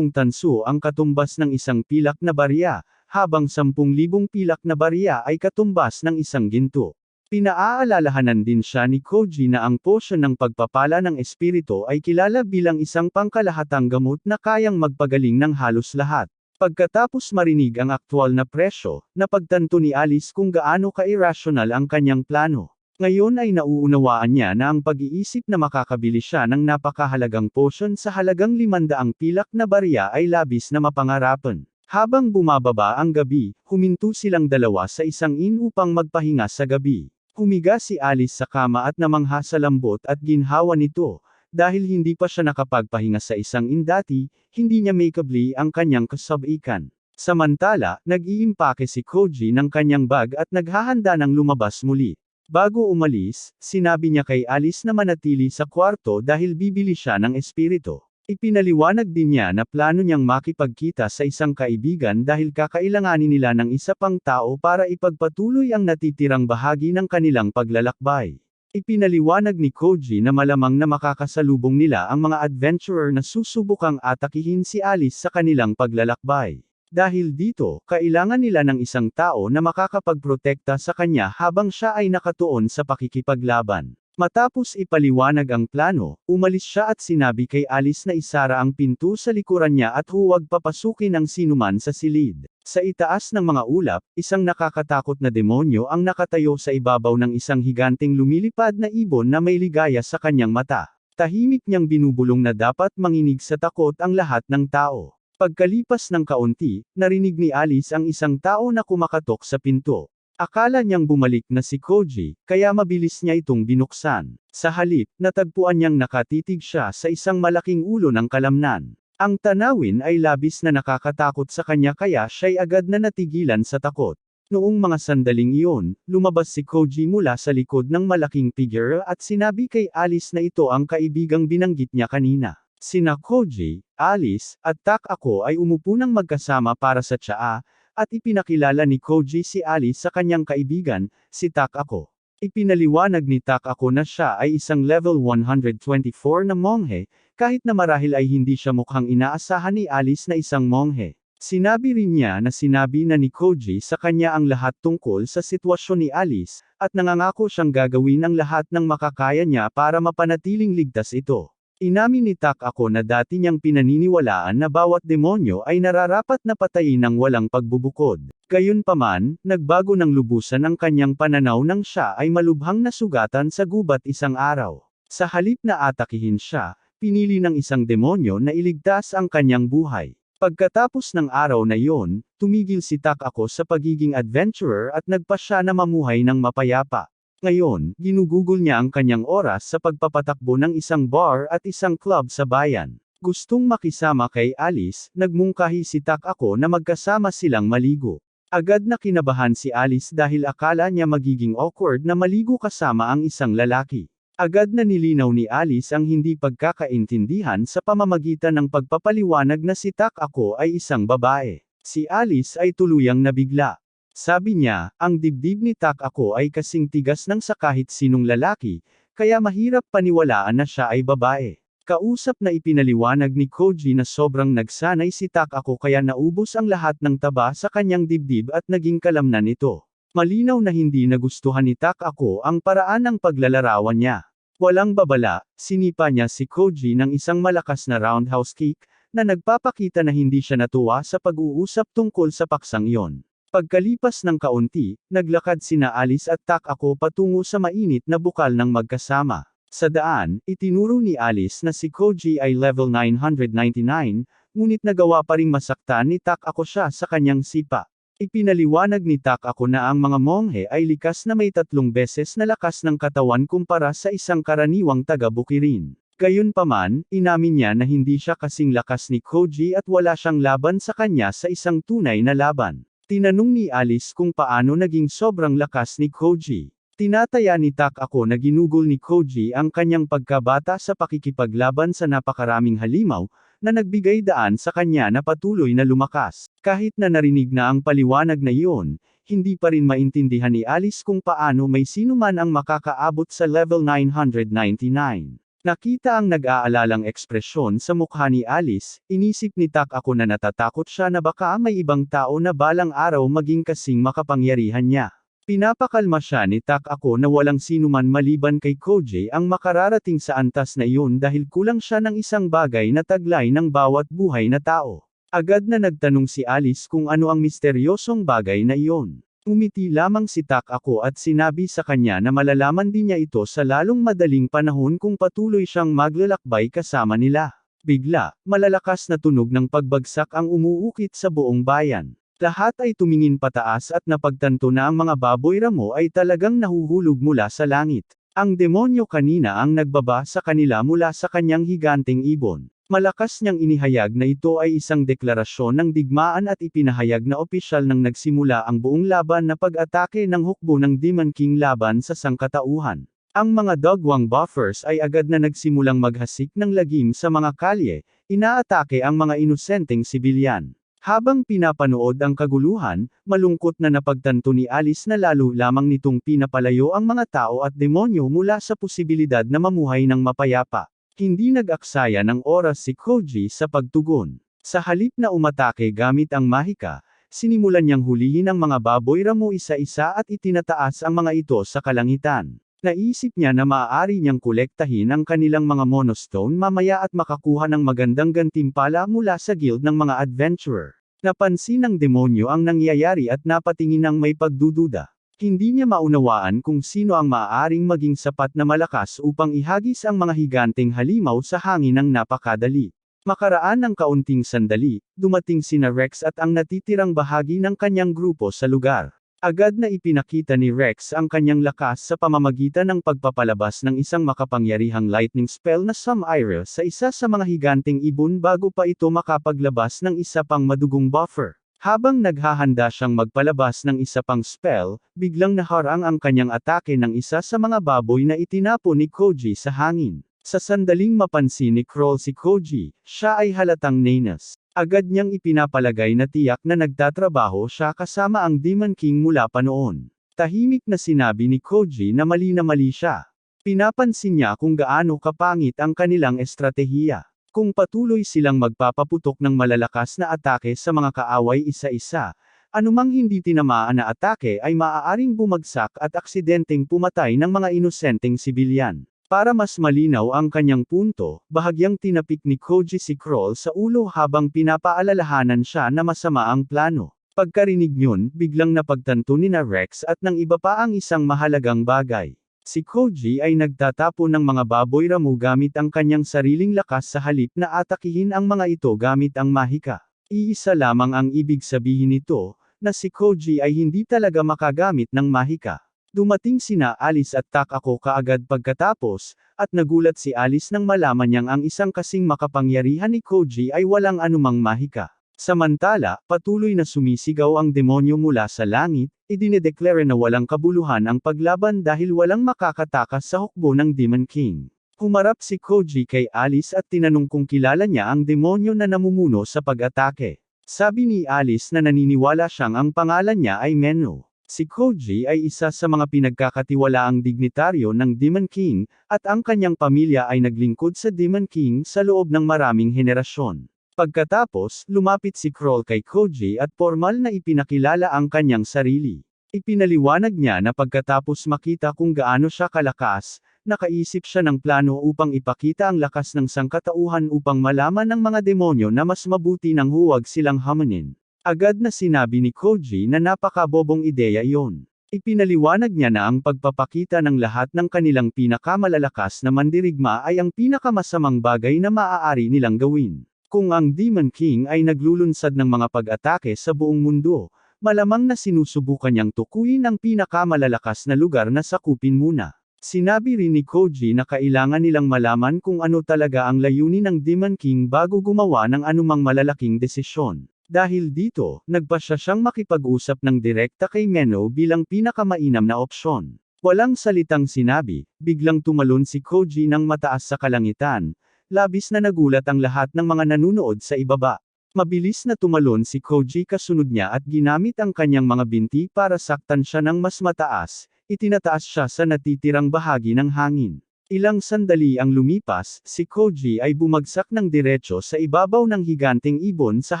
tanso ang katumbas ng isang pilak na barya, habang 10,000 pilak na barya ay katumbas ng isang ginto. Pinaaalalahanan din siya ni Koji na ang potion ng pagpapala ng espiritu ay kilala bilang isang pangkalahatang gamot na kayang magpagaling ng halos lahat. Pagkatapos marinig ang aktwal na presyo, napagtanto ni Alice kung gaano ka-irrational ang kanyang plano. Ngayon ay nauunawaan niya na ang pag-iisip na makakabili siya ng napakahalagang potion sa halagang 500 pilak na barya ay labis na mapangarapan. Habang bumababa ang gabi, huminto silang dalawa sa isang inn upang magpahinga sa gabi. Humiga si Alice sa kama at namangha sa lambot at ginhawa nito. Dahil hindi pa siya nakapagpahinga sa isang inn dati, hindi niya makeably ang kanyang kasabikan. Samantala, nag-iimpake si Koji ng kanyang bag at naghahanda ng lumabas muli. Bago umalis, sinabi niya kay Alice na manatili sa kwarto dahil bibili siya ng espiritu. Ipinaliwanag din niya na plano niyang makipagkita sa isang kaibigan dahil kakailanganin nila ng isa pang tao para ipagpatuloy ang natitirang bahagi ng kanilang paglalakbay. Ipinaliwanag ni Koji na malamang na makakasalubong nila ang mga adventurer na susubukang atakihin si Alice sa kanilang paglalakbay. Dahil dito, kailangan nila ng isang tao na makakapagprotekta sa kanya habang siya ay nakatuon sa pakikipaglaban. Matapos ipaliwanag ang plano, umalis siya at sinabi kay Alice na isara ang pinto sa likuran niya at huwag papasukin ang sinuman sa silid. Sa itaas ng mga ulap, isang nakakatakot na demonyo ang nakatayo sa ibabaw ng isang higanting lumilipad na ibon na may ligaya sa kanyang mata. Tahimik niyang binubulong na dapat manginig sa takot ang lahat ng tao. Pagkalipas ng kaunti, narinig ni Alice ang isang tao na kumakatok sa pinto. Akala niyang bumalik na si Koji, kaya mabilis niya itong binuksan. Sa halip, natagpuan niyang nakatitig siya sa isang malaking ulo ng kalamnan. Ang tanawin ay labis na nakakatakot sa kanya kaya siya'y agad na natigilan sa takot. Noong mga sandaling iyon, lumabas si Koji mula sa likod ng malaking figure at sinabi kay Alice na ito ang kaibigang binanggit niya kanina. Sina Koji, Alice, at Tak-ako ay umupo ng magkasama para sa tsaa, at ipinakilala ni Koji si Alice sa kanyang kaibigan, si Tak-ako. Ipinaliwanag ni Tak-ako na siya ay isang level 124 na monghe, kahit na marahil ay hindi siya mukhang inaasahan ni Alice na isang monghe. Sinabi rin niya na sinabi na ni Koji sa kanya ang lahat tungkol sa sitwasyon ni Alice, at nangangako siyang gagawin ang lahat ng makakaya niya para mapanatiling ligtas ito. Inamin ni Tak-ako na dati niyang pinaniniwalaan na bawat demonyo ay nararapat na patayin ng walang pagbubukod. Gayunpaman, nagbago ng lubusan ang kanyang pananaw nang siya ay malubhang nasugatan sa gubat isang araw. Sa halip na atakihin siya, pinili ng isang demonyo na iligtas ang kanyang buhay. Pagkatapos ng araw na iyon, tumigil si Tak-ako sa pagiging adventurer at nagpa siya na mamuhay ng mapayapa. Ngayon, ginugugol niya ang kanyang oras sa pagpapatakbo ng isang bar at isang club sa bayan. Gustong makisama kay Alice, nagmungkahi si Tak-ako na magkasama silang maligo. Agad na kinabahan si Alice dahil akala niya magiging awkward na maligo kasama ang isang lalaki. Agad na nilinaw ni Alice ang hindi pagkakaintindihan sa pamamagitan ng pagpapaliwanag na si Tak-ako ay isang babae. Si Alice ay tuluyang nabigla. Sabi niya, ang dibdib ni Tak-ako ay kasing tigas ng sa kahit sinong lalaki, kaya mahirap paniwalaan na siya ay babae. Kausap na ipinaliwanag ni Koji na sobrang nagsanay si Tak-ako kaya naubos ang lahat ng taba sa kanyang dibdib at naging kalamnan ito. Malinaw na hindi nagustuhan ni Tak-ako ang paraan ng paglalarawan niya. Walang babala, sinipa niya si Koji ng isang malakas na roundhouse kick, na nagpapakita na hindi siya natuwa sa pag-uusap tungkol sa paksang iyon. Pagkalipas ng kaunti, naglakad sina Alice at Tak-ako patungo sa mainit na bukal ng magkasama. Sa daan, itinuro ni Alice na si Koji ay level 999, ngunit nagawa pa ring masaktan ni Tak-ako siya sa kanyang sipa. Ipinaliwanag ni Tak-ako na ang mga monghe ay likas na may 3 beses na lakas ng katawan kumpara sa isang karaniwang taga-bukirin. Gayunpaman, inamin niya na hindi siya kasing lakas ni Koji at wala siyang laban sa kanya sa isang tunay na laban. Tinanong ni Alice kung paano naging sobrang lakas ni Koji. Tinataya ni Tak-ako na ginugol ni Koji ang kanyang pagkabata sa pakikipaglaban sa napakaraming halimaw, na nagbigay daan sa kanya na patuloy na lumakas. Kahit na narinig na ang paliwanag na iyon, hindi pa rin maintindihan ni Alice kung paano may sino man ang makakaabot sa level 999. Nakita ang nag-aalalang ekspresyon sa mukha ni Alice, inisip ni Tak-ako na natatakot siya na baka may ibang tao na balang araw maging kasing makapangyarihan niya. Pinapakalma siya ni Tak-ako na walang sinuman maliban kay Koji ang makararating sa antas na iyon dahil kulang siya ng isang bagay na taglay ng bawat buhay na tao. Agad na nagtanong si Alice kung ano ang misteryosong bagay na iyon. Umiti lamang si Takako at sinabi sa kanya na malalaman din niya ito sa lalong madaling panahon kung patuloy siyang maglalakbay kasama nila. Bigla, malalakas na tunog ng pagbagsak ang umuukit sa buong bayan. Lahat ay tumingin pataas at napagtanto na ang mga baboy ramo ay talagang nahuhulog mula sa langit. Ang demonyo kanina ang nagbaba sa kanila mula sa kanyang higanteng ibon. Malakas niyang inihayag na ito ay isang deklarasyon ng digmaan at ipinahayag na opisyal nang nagsimula ang buong laban na pag-atake ng hukbo ng Demon King laban sa sangkatauhan. Ang mga dogwang buffers ay agad na nagsimulang maghasik ng lagim sa mga kalye, inaatake ang mga inosenteng sibilyan. Habang pinapanood ang kaguluhan, malungkot na napagtanto ni Alice na lalo lamang nitong pinapalayo ang mga tao at demonyo mula sa posibilidad na mamuhay ng mapayapa. Hindi nag-aksaya ng oras si Koji sa pagtugon. Sa halip na umatake gamit ang mahika, sinimulan niyang hulihin ang mga baboy ramo isa-isa at itinataas ang mga ito sa kalangitan. Naisip niya na maaari niyang kolektahin ang kanilang mga monostone mamaya at makakuha ng magandang gantimpala mula sa guild ng mga adventurer. Napansin ng demonyo ang nangyayari at napatingin ng may pagdududa. Hindi niya maunawaan kung sino ang maaaring maging sapat na malakas upang ihagis ang mga higanteng halimaw sa hangin ng napakadali. Makaraan ng kaunting sandali, dumating sina Rex at ang natitirang bahagi ng kanyang grupo sa lugar. Agad na ipinakita ni Rex ang kanyang lakas sa pamamagitan ng pagpapalabas ng isang makapangyarihang lightning spell na Sumire sa isa sa mga higanteng ibon bago pa ito makapaglabas ng isa pang madugong buffer. Habang naghahanda siyang magpalabas ng isa pang spell, biglang naharang ang kanyang atake ng isa sa mga baboy na itinapo ni Koji sa hangin. Sa sandaling mapansin ni Kroll si Koji, siya ay halatang nanas. Agad niyang ipinapalagay na tiyak na nagtatrabaho siya kasama ang Demon King mula pa noon. Tahimik na sinabi ni Koji na mali siya. Pinapansin niya kung gaano kapangit ang kanilang estratehiya. Kung patuloy silang magpapaputok ng malalakas na atake sa mga kaaway isa-isa, anumang hindi tinamaan na atake ay maaaring bumagsak at aksidenteng pumatay ng mga inosenteng sibilyan. Para mas malinaw ang kanyang punto, bahagyang tinapik ni Koji si Kroll sa ulo habang pinapaalalahanan siya na masama ang plano. Pagkarinig niyon, biglang napagtanto ni Rex at ng iba pa ang isang mahalagang bagay. Si Koji ay nagtatapo ng mga baboy ramo gamit ang kanyang sariling lakas sa halip na atakihin ang mga ito gamit ang mahika. Iisa lamang ang ibig sabihin nito, na si Koji ay hindi talaga makagamit ng mahika. Dumating sina Alice at Takako kaagad pagkatapos, at nagulat si Alice nang malaman niyang ang isang kasing makapangyarihan ni Koji ay walang anumang mahika. Samantala, patuloy na sumisigaw ang demonyo mula sa langit, idinedeklara na walang kabuluhan ang paglaban dahil walang makakatakas sa hukbo ng Demon King. Humarap si Koji kay Alice at tinanong kung kilala niya ang demonyo na namumuno sa pag-atake. Sabi ni Alice na naniniwala siyang ang pangalan niya ay Menno. Si Koji ay isa sa mga pinagkakatiwalaang dignitaryo ng Demon King, at ang kanyang pamilya ay naglingkod sa Demon King sa loob ng maraming henerasyon. Pagkatapos, lumapit si Kroll kay Koji at formal na ipinakilala ang kanyang sarili. Ipinaliwanag niya na pagkatapos makita kung gaano siya kalakas, nakaisip siya ng plano upang ipakita ang lakas ng sangkatauhan upang malaman ng mga demonyo na mas mabuti nang huwag silang hamanin. Agad na sinabi ni Koji na napakabobong ideya iyon. Ipinaliwanag niya na ang pagpapakita ng lahat ng kanilang pinakamalalakas na mandirigma ay ang pinakamasamang bagay na maaari nilang gawin. Kung ang Demon King ay naglulunsad ng mga pag-atake sa buong mundo, malamang na sinusubukan niyang tukuyin ang pinakamalalakas na lugar na sakupin muna. Sinabi rin ni Koji na kailangan nilang malaman kung ano talaga ang layunin ng Demon King bago gumawa ng anumang malalaking desisyon. Dahil dito, nagpasya siyang makipag-usap ng direkta kay Menno bilang pinakamainam na opsyon. Walang salitang sinabi, biglang tumalon si Koji ng mataas sa kalangitan. Labis na nagulat ang lahat ng mga nanunood sa ibaba. Mabilis na tumalon si Koji kasunod niya at ginamit ang kanyang mga binti para saktan siya ng mas mataas, itinataas siya sa natitirang bahagi ng hangin. Ilang sandali ang lumipas, si Koji ay bumagsak ng diretso sa ibabaw ng higanteng ibon sa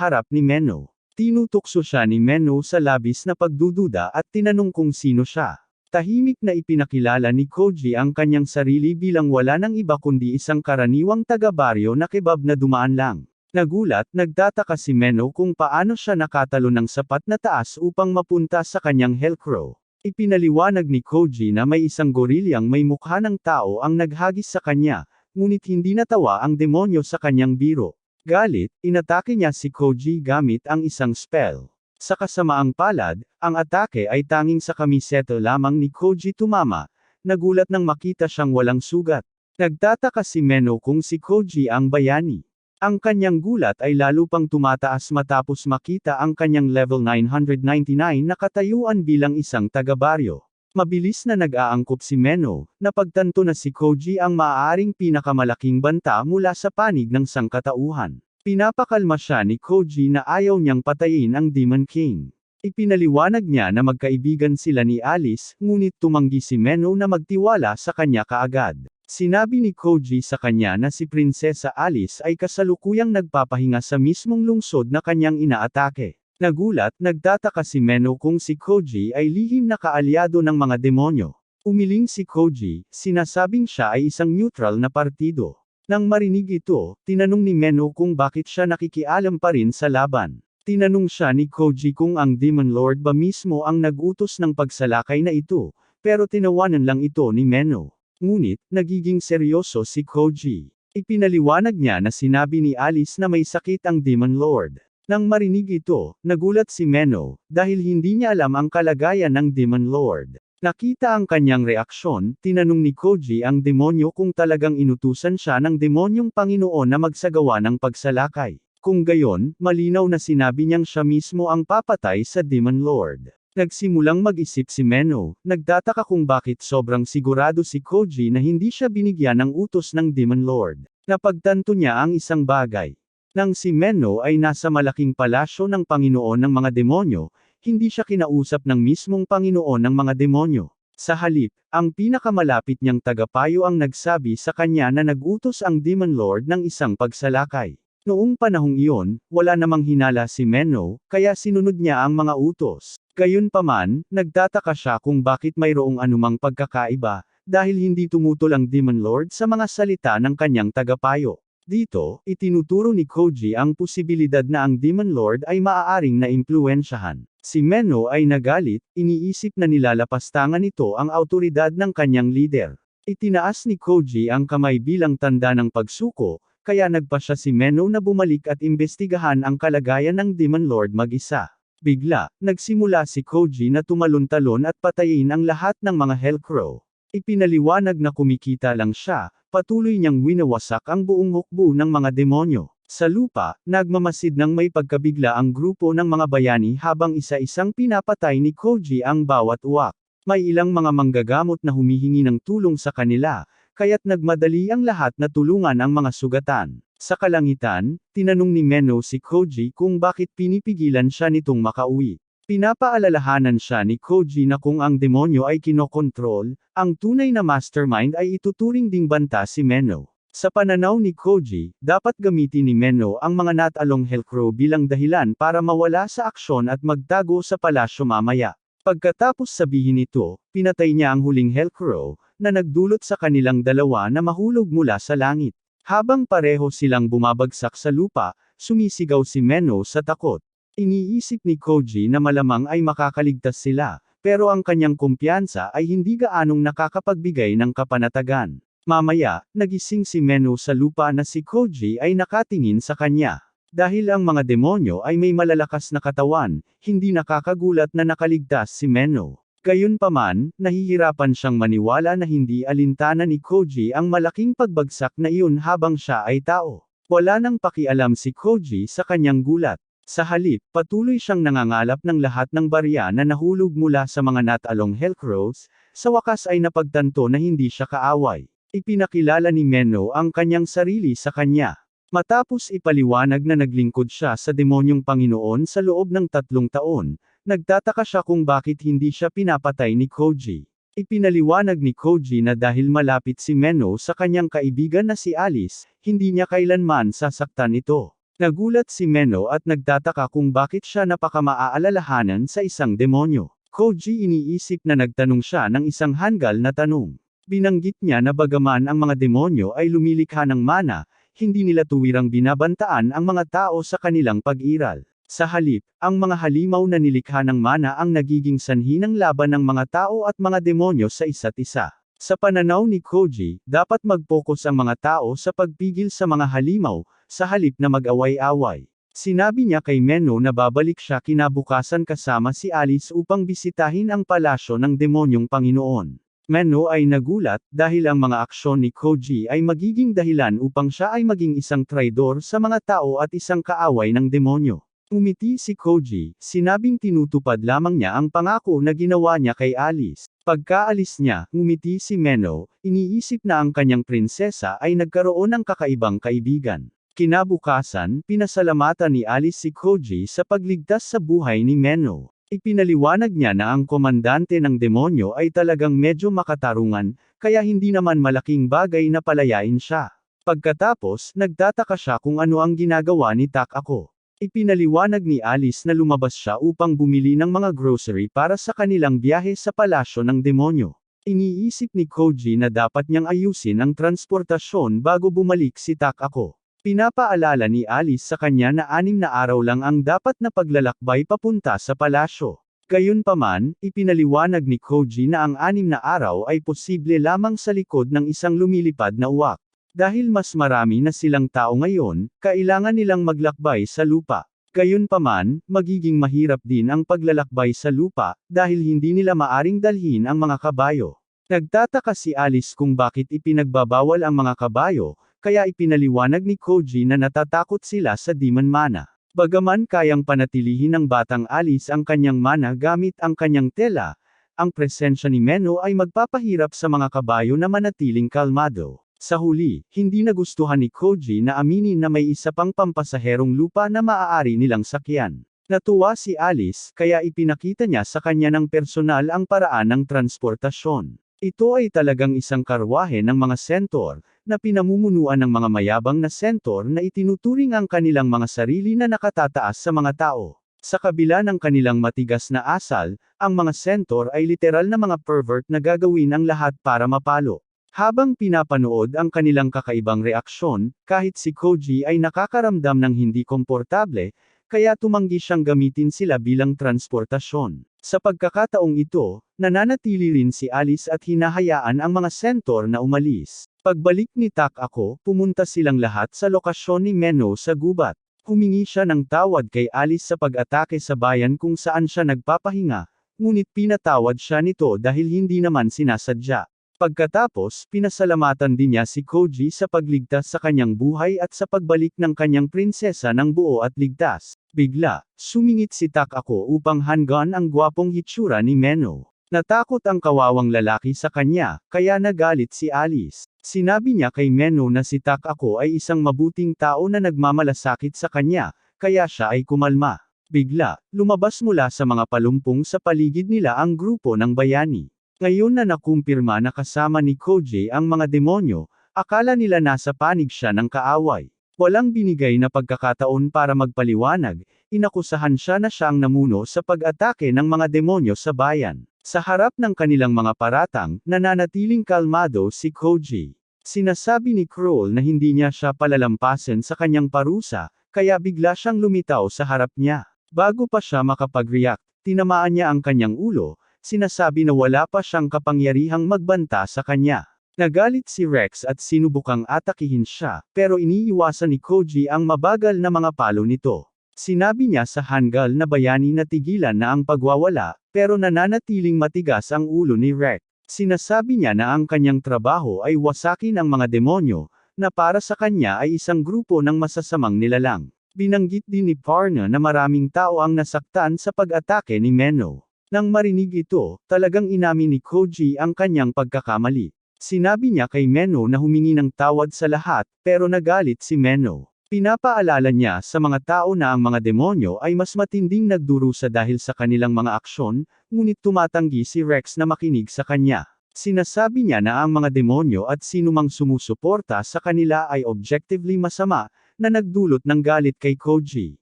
harap ni Menno. Tinutukso siya ni Menno sa labis na pagdududa at tinanong kung sino siya. Tahimik na ipinakilala ni Koji ang kanyang sarili bilang wala nang iba kundi isang karaniwang taga-baryo na kebab na dumaan lang. Nagulat, nagtataka si Menno kung paano siya nakatalo ng sapat na taas upang mapunta sa kanyang Hellcrow. Ipinaliwanag ni Koji na may isang gorilyang may mukha ng tao ang naghagis sa kanya, ngunit hindi natawa ang demonyo sa kanyang biro. Galit, inatake niya si Koji gamit ang isang spell. Sa kasamaang palad, ang atake ay tanging sa kamiseto lamang ni Koji tumama. Nagulat nang makita siyang walang sugat. Nagtataka si Menno kung si Koji ang bayani. Ang kanyang gulat ay lalo pang tumataas matapos makita ang kanyang level 999 na katayuan bilang isang taga-baryo. Mabilis na nag-aangkop si Menno, napagtanto na si Koji ang maaaring pinakamalaking banta mula sa panig ng sangkatauhan. Pinapakalma siya ni Koji na ayaw niyang patayin ang Demon King. Ipinaliwanag niya na magkaibigan sila ni Alice, ngunit tumanggi si Menno na magtiwala sa kanya kaagad. Sinabi ni Koji sa kanya na si Prinsesa Alice ay kasalukuyang nagpapahinga sa mismong lungsod na kanyang inaatake. Nagulat, nagtataka si Menno kung si Koji ay lihim na kaalyado ng mga demonyo. Umiling si Koji, sinasabing siya ay isang neutral na partido. Nang marinig ito, tinanong ni Menno kung bakit siya nakikialam pa rin sa laban. Tinanong siya ni Koji kung ang Demon Lord ba mismo ang nag-utos ng pagsalakay na ito, pero tinawanan lang ito ni Menno. Ngunit, nagiging seryoso si Koji. Ipinaliwanag niya na sinabi ni Alice na may sakit ang Demon Lord. Nang marinig ito, nagulat si Menno, dahil hindi niya alam ang kalagayan ng Demon Lord. Nakita ang kanyang reaksyon, tinanong ni Koji ang demonyo kung talagang inutusan siya ng demonyong Panginoon na magsagawa ng pagsalakay. Kung gayon, malinaw na sinabi niyang siya mismo ang papatay sa Demon Lord. Nagsimulang mag-isip si Menno, nagtataka kung bakit sobrang sigurado si Koji na hindi siya binigyan ng utos ng Demon Lord. Napagtanto niya ang isang bagay. Nang si Menno ay nasa malaking palasyo ng Panginoon ng mga demonyo, hindi siya kinausap ng mismong Panginoon ng mga demonyo. Sa halip, ang pinakamalapit niyang tagapayo ang nagsabi sa kanya na nag-utos ang Demon Lord ng isang pagsalakay. Noong panahong iyon, wala namang hinala si Menno, kaya sinunod niya ang mga utos. Gayunpaman, nagtataka siya kung bakit mayroong anumang pagkakaiba, dahil hindi tumutol ang Demon Lord sa mga salita ng kanyang tagapayo. Dito, itinuturo ni Koji ang posibilidad na ang Demon Lord ay maaaring naimpluwensyahan. Si Menno ay nagalit, iniisip na nilalapastangan nito ang autoridad ng kanyang leader. Itinaas ni Koji ang kamay bilang tanda ng pagsuko, kaya nagpasya si Menno na bumalik at imbestigahan ang kalagayan ng Demon Lord mag-isa. Bigla, nagsimula si Koji na tumalon-talon at patayin ang lahat ng mga Hellcrow. Ipinaliwanag na kumikita lang siya, patuloy niyang winawasak ang buong hukbo ng mga demonyo. Sa lupa, nagmamasid ng may pagkabigla ang grupo ng mga bayani habang isa-isang pinapatay ni Koji ang bawat uwak. May ilang mga manggagamot na humihingi ng tulong sa kanila, kaya't nagmadali ang lahat na tulungan ang mga sugatan. Sa kalangitan, tinanong ni Menno si Koji kung bakit pinipigilan siya nitong makauwi. Pinapaalalahanan siya ni Koji na kung ang demonyo ay kinokontrol, ang tunay na mastermind ay ituturing ding banta si Menno. Sa pananaw ni Koji, dapat gamitin ni Menno ang mga natalong Hellcrow bilang dahilan para mawala sa aksyon at magtago sa palasyo mamaya. Pagkatapos sabihin ito, pinatay niya ang huling Hellcrow, na nagdulot sa kanilang dalawa na mahulog mula sa langit. Habang pareho silang bumabagsak sa lupa, sumisigaw si Menno sa takot. Iniisip ni Koji na malamang ay makakaligtas sila, pero ang kanyang kumpiyansa ay hindi gaanong nakakapagbigay ng kapanatagan. Mamaya, nagising si Menno sa lupa na si Koji ay nakatingin sa kanya. Dahil ang mga demonyo ay may malalakas na katawan, hindi nakakagulat na nakaligtas si Menno. Gayunpaman, nahihirapan siyang maniwala na hindi alintana ni Koji ang malaking pagbagsak na iyon habang siya ay tao. Wala nang pakialam si Koji sa kanyang gulat. Sa halip, patuloy siyang nangangalap ng lahat ng barya na nahulog mula sa mga natalong Hellcrows, sa wakas ay napagtanto na hindi siya kaaway. Ipinakilala ni Menno ang kanyang sarili sa kanya. Matapos ipaliwanag na naglingkod siya sa demonyong Panginoon sa loob ng 3 taon, nagtataka siya kung bakit hindi siya pinapatay ni Koji. Ipinaliwanag ni Koji na dahil malapit si Menno sa kanyang kaibigan na si Alice, hindi niya kailanman sasaktan ito. Nagulat si Menno at nagtataka kung bakit siya napakamaaalalahanan sa isang demonyo. Koji iniisip na nagtanong siya ng isang hanggal na tanong. Binanggit niya na bagaman ang mga demonyo ay lumilikha ng mana, hindi nila tuwirang binabantaan ang mga tao sa kanilang pag-iral. Sa halip, ang mga halimaw na nilikha ng mana ang nagiging sanhi ng laban ng mga tao at mga demonyo sa isa't isa. Sa pananaw ni Koji, dapat mag-focus ang mga tao sa pagpigil sa mga halimaw, sa halip na mag-away-away. Sinabi niya kay Menno na babalik siya kinabukasan kasama si Alice upang bisitahin ang palasyo ng demonyong Panginoon. Menno ay nagulat dahil ang mga aksyon ni Koji ay magiging dahilan upang siya ay maging isang traidor sa mga tao at isang kaaway ng demonyo. Umiti si Koji, sinabing tinutupad lamang niya ang pangako na ginawa niya kay Alice. Pagkaalis niya, ngumiti si Menno, iniisip na ang kanyang prinsesa ay nagkaroon ng kakaibang kaibigan. Kinabukasan, pinasalamatan ni Alice si Koji sa pagligtas sa buhay ni Menno. Ipinaliwanag niya na ang komandante ng demonyo ay talagang medyo makatarungan, kaya hindi naman malaking bagay na palayain siya. Pagkatapos, nagtataka siya kung ano ang ginagawa ni Takako. Ipinaliwanag ni Alice na lumabas siya upang bumili ng mga grocery para sa kanilang biyahe sa palasyo ng demonyo. Iniisip ni Koji na dapat niyang ayusin ang transportasyon bago bumalik si Takako. Pinapaalala ni Alice sa kanya na 6 na araw lang ang dapat na paglalakbay papunta sa palasyo. Gayunpaman, ipinaliwanag ni Koji na ang 6 na araw ay posible lamang sa likod ng isang lumilipad na uwak. Dahil mas marami na silang tao ngayon, kailangan nilang maglakbay sa lupa. Gayunpaman, magiging mahirap din ang paglalakbay sa lupa, dahil hindi nila maaring dalhin ang mga kabayo. Nagtataka si Alice kung bakit ipinagbabawal ang mga kabayo, kaya ipinaliwanag ni Koji na natatakot sila sa demon mana. Bagaman kayang panatilihin ng batang Alice ang kanyang mana gamit ang kanyang tela, ang presensya ni Menno ay magpapahirap sa mga kabayo na manatiling kalmado. Sa huli, hindi nagustuhan ni Koji na aminin na may isa pang pampasaherong lupa na maaari nilang sakyan. Natuwa si Alice, kaya ipinakita niya sa kanya ng personal ang paraan ng transportasyon. Ito ay talagang isang karwahe ng mga sentor, na pinamumunuan ng mga mayabang na sentor na itinuturing ang kanilang mga sarili na nakatataas sa mga tao. Sa kabila ng kanilang matigas na asal, ang mga sentor ay literal na mga pervert na gagawin ang lahat para mapalo. Habang pinapanood ang kanilang kakaibang reaksyon, kahit si Koji ay nakakaramdam ng hindi komportable, kaya tumanggi siyang gamitin sila bilang transportasyon. Sa pagkakataong ito, nananatili rin si Alice at hinahayaan ang mga sentor na umalis. Pagbalik ni Takako, pumunta silang lahat sa lokasyon ni Menno sa gubat. Humingi siya ng tawad kay Alice sa pag-atake sa bayan kung saan siya nagpapahinga, ngunit pinatawad siya nito dahil hindi naman sinasadya. Pagkatapos, pinasalamatan din niya si Koji sa pagligtas sa kanyang buhay at sa pagbalik ng kanyang prinsesa ng buo at ligtas. Bigla, sumingit si Takako upang hanggan ang gwapong hitsura ni Menno. Natakot ang kawawang lalaki sa kanya, kaya nagalit si Alice. Sinabi niya kay Menno na si Takako ay isang mabuting tao na nagmamalasakit sa kanya, kaya siya ay kumalma. Bigla, lumabas mula sa mga palumpong sa paligid nila ang grupo ng bayani. Ngayon na nakumpirma na kasama ni Koji ang mga demonyo, akala nila nasa panig siya ng kaaway. Walang binigay na pagkakataon para magpaliwanag, inakusahan siya na siyang namuno sa pag-atake ng mga demonyo sa bayan. Sa harap ng kanilang mga paratang, nananatiling kalmado si Koji. Sinasabi ni Kroll na hindi niya siya palalampasin sa kanyang parusa, kaya bigla siyang lumitaw sa harap niya. Bago pa siya makapag-react, tinamaan niya ang kanyang ulo, sinasabi na wala pa siyang kapangyarihang magbanta sa kanya. Nagalit si Rex at sinubukang atakihin siya, pero iniiwasan ni Koji ang mabagal na mga palo nito. Sinabi niya sa hanggal na bayani na tigilan na ang pagwawala, pero nananatiling matigas ang ulo ni Rex. Sinasabi niya na ang kanyang trabaho ay wasakin ang mga demonyo, na para sa kanya ay isang grupo ng masasamang nilalang. Binanggit din ni Parna na maraming tao ang nasaktan sa pag-atake ni Menno. Nang marinig ito, talagang inamin ni Koji ang kanyang pagkakamali. Sinabi niya kay Menno na humingi ng tawad sa lahat, pero nagalit si Menno. Pinapaalala niya sa mga tao na ang mga demonyo ay mas matinding nagdurusa dahil sa kanilang mga aksyon, ngunit tumatanggi si Rex na makinig sa kanya. Sinasabi niya na ang mga demonyo at sinumang sumusuporta sa kanila ay objectively masama, na nagdulot ng galit kay Koji.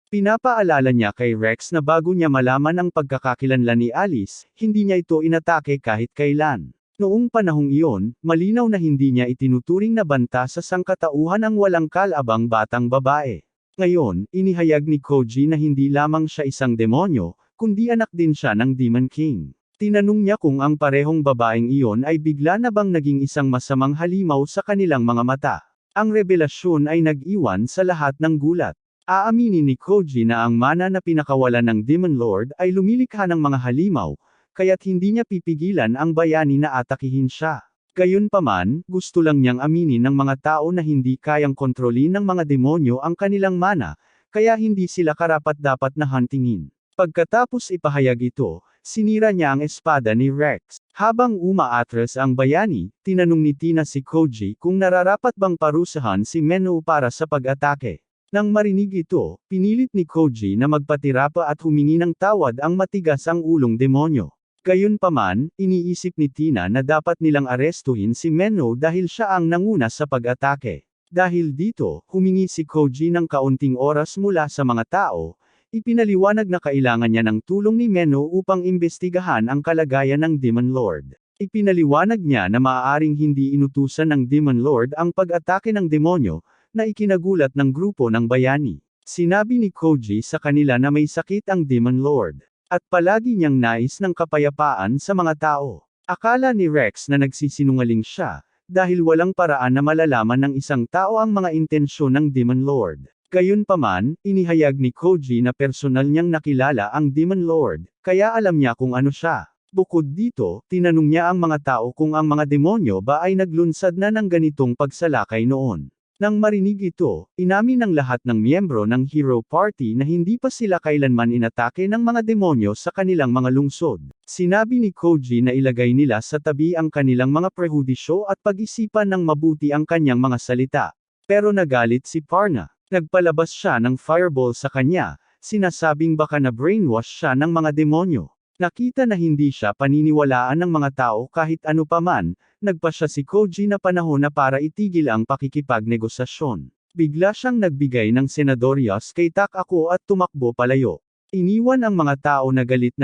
Pinapaalala niya kay Rex na bago niya malaman ang pagkakakilanlan ni Alice, hindi niya ito inatake kahit kailan. Noong panahong iyon, malinaw na hindi niya itinuturing na banta sa sangkatauhan ang walang kalabang batang babae. Ngayon, inihayag ni Koji na hindi lamang siya isang demonyo, kundi anak din siya ng Demon King. Tinanong niya kung ang parehong babaeng iyon ay bigla na bang naging isang masamang halimaw sa kanilang mga mata. Ang revelasyon ay nag-iwan sa lahat ng gulat. Aaminin ni Koji na ang mana na pinakawalan ng Demon Lord ay lumilikha ng mga halimaw, kaya't hindi niya pipigilan ang bayani na atakihin siya. Gayunpaman, gusto lang niyang aminin ng mga tao na hindi kayang kontrolin ng mga demonyo ang kanilang mana, kaya hindi sila karapat-dapat na huntingin. Pagkatapos ipahayag ito, sinira niya ang espada ni Rex. Habang umaatras ang bayani, tinanong ni Tina si Koji kung nararapat bang parusahan si Menno para sa pag-atake. Nang marinig ito, pinilit ni Koji na magpatira pa at humingi ng tawad ang matigas ang ulong demonyo. Gayunpaman, iniisip ni Tina na dapat nilang arestuhin si Menno dahil siya ang nanguna sa pag-atake. Dahil dito, humingi si Koji ng kaunting oras mula sa mga tao. Ipinaliwanag na kailangan niya ng tulong ni Menno upang imbestigahan ang kalagayan ng Demon Lord. Ipinaliwanag niya na maaaring hindi inutusan ng Demon Lord ang pag-atake ng demonyo, na ikinagulat ng grupo ng bayani. Sinabi ni Koji sa kanila na may sakit ang Demon Lord, at palagi niyang nais ng kapayapaan sa mga tao. Akala ni Rex na nagsisinungaling siya, dahil walang paraan na malalaman ng isang tao ang mga intensyon ng Demon Lord. Gayunpaman, inihayag ni Koji na personal niyang nakilala ang Demon Lord, kaya alam niya kung ano siya. Bukod dito, tinanong niya ang mga tao kung ang mga demonyo ba ay naglunsad na ng ganitong pagsalakay noon. Nang marinig ito, inamin ng lahat ng miyembro ng Hero Party na hindi pa sila kailanman inatake ng mga demonyo sa kanilang mga lungsod. Sinabi ni Koji na ilagay nila sa tabi ang kanilang mga prehudisyo at pag-isipan ng mabuti ang kanyang mga salita. Pero nagalit si Parna. Nagpalabas siya ng fireball sa kanya, sinasabing baka na brainwash siya ng mga demonyo. Nakita na hindi siya paniniwalaan ng mga tao kahit ano paman, nagpa siya si Koji na panahon na para itigil ang pakikipagnegosasyon. Bigla siyang nagbigay ng senadoryas kay Takako at tumakbo palayo. Iniwan ang mga tao na galit,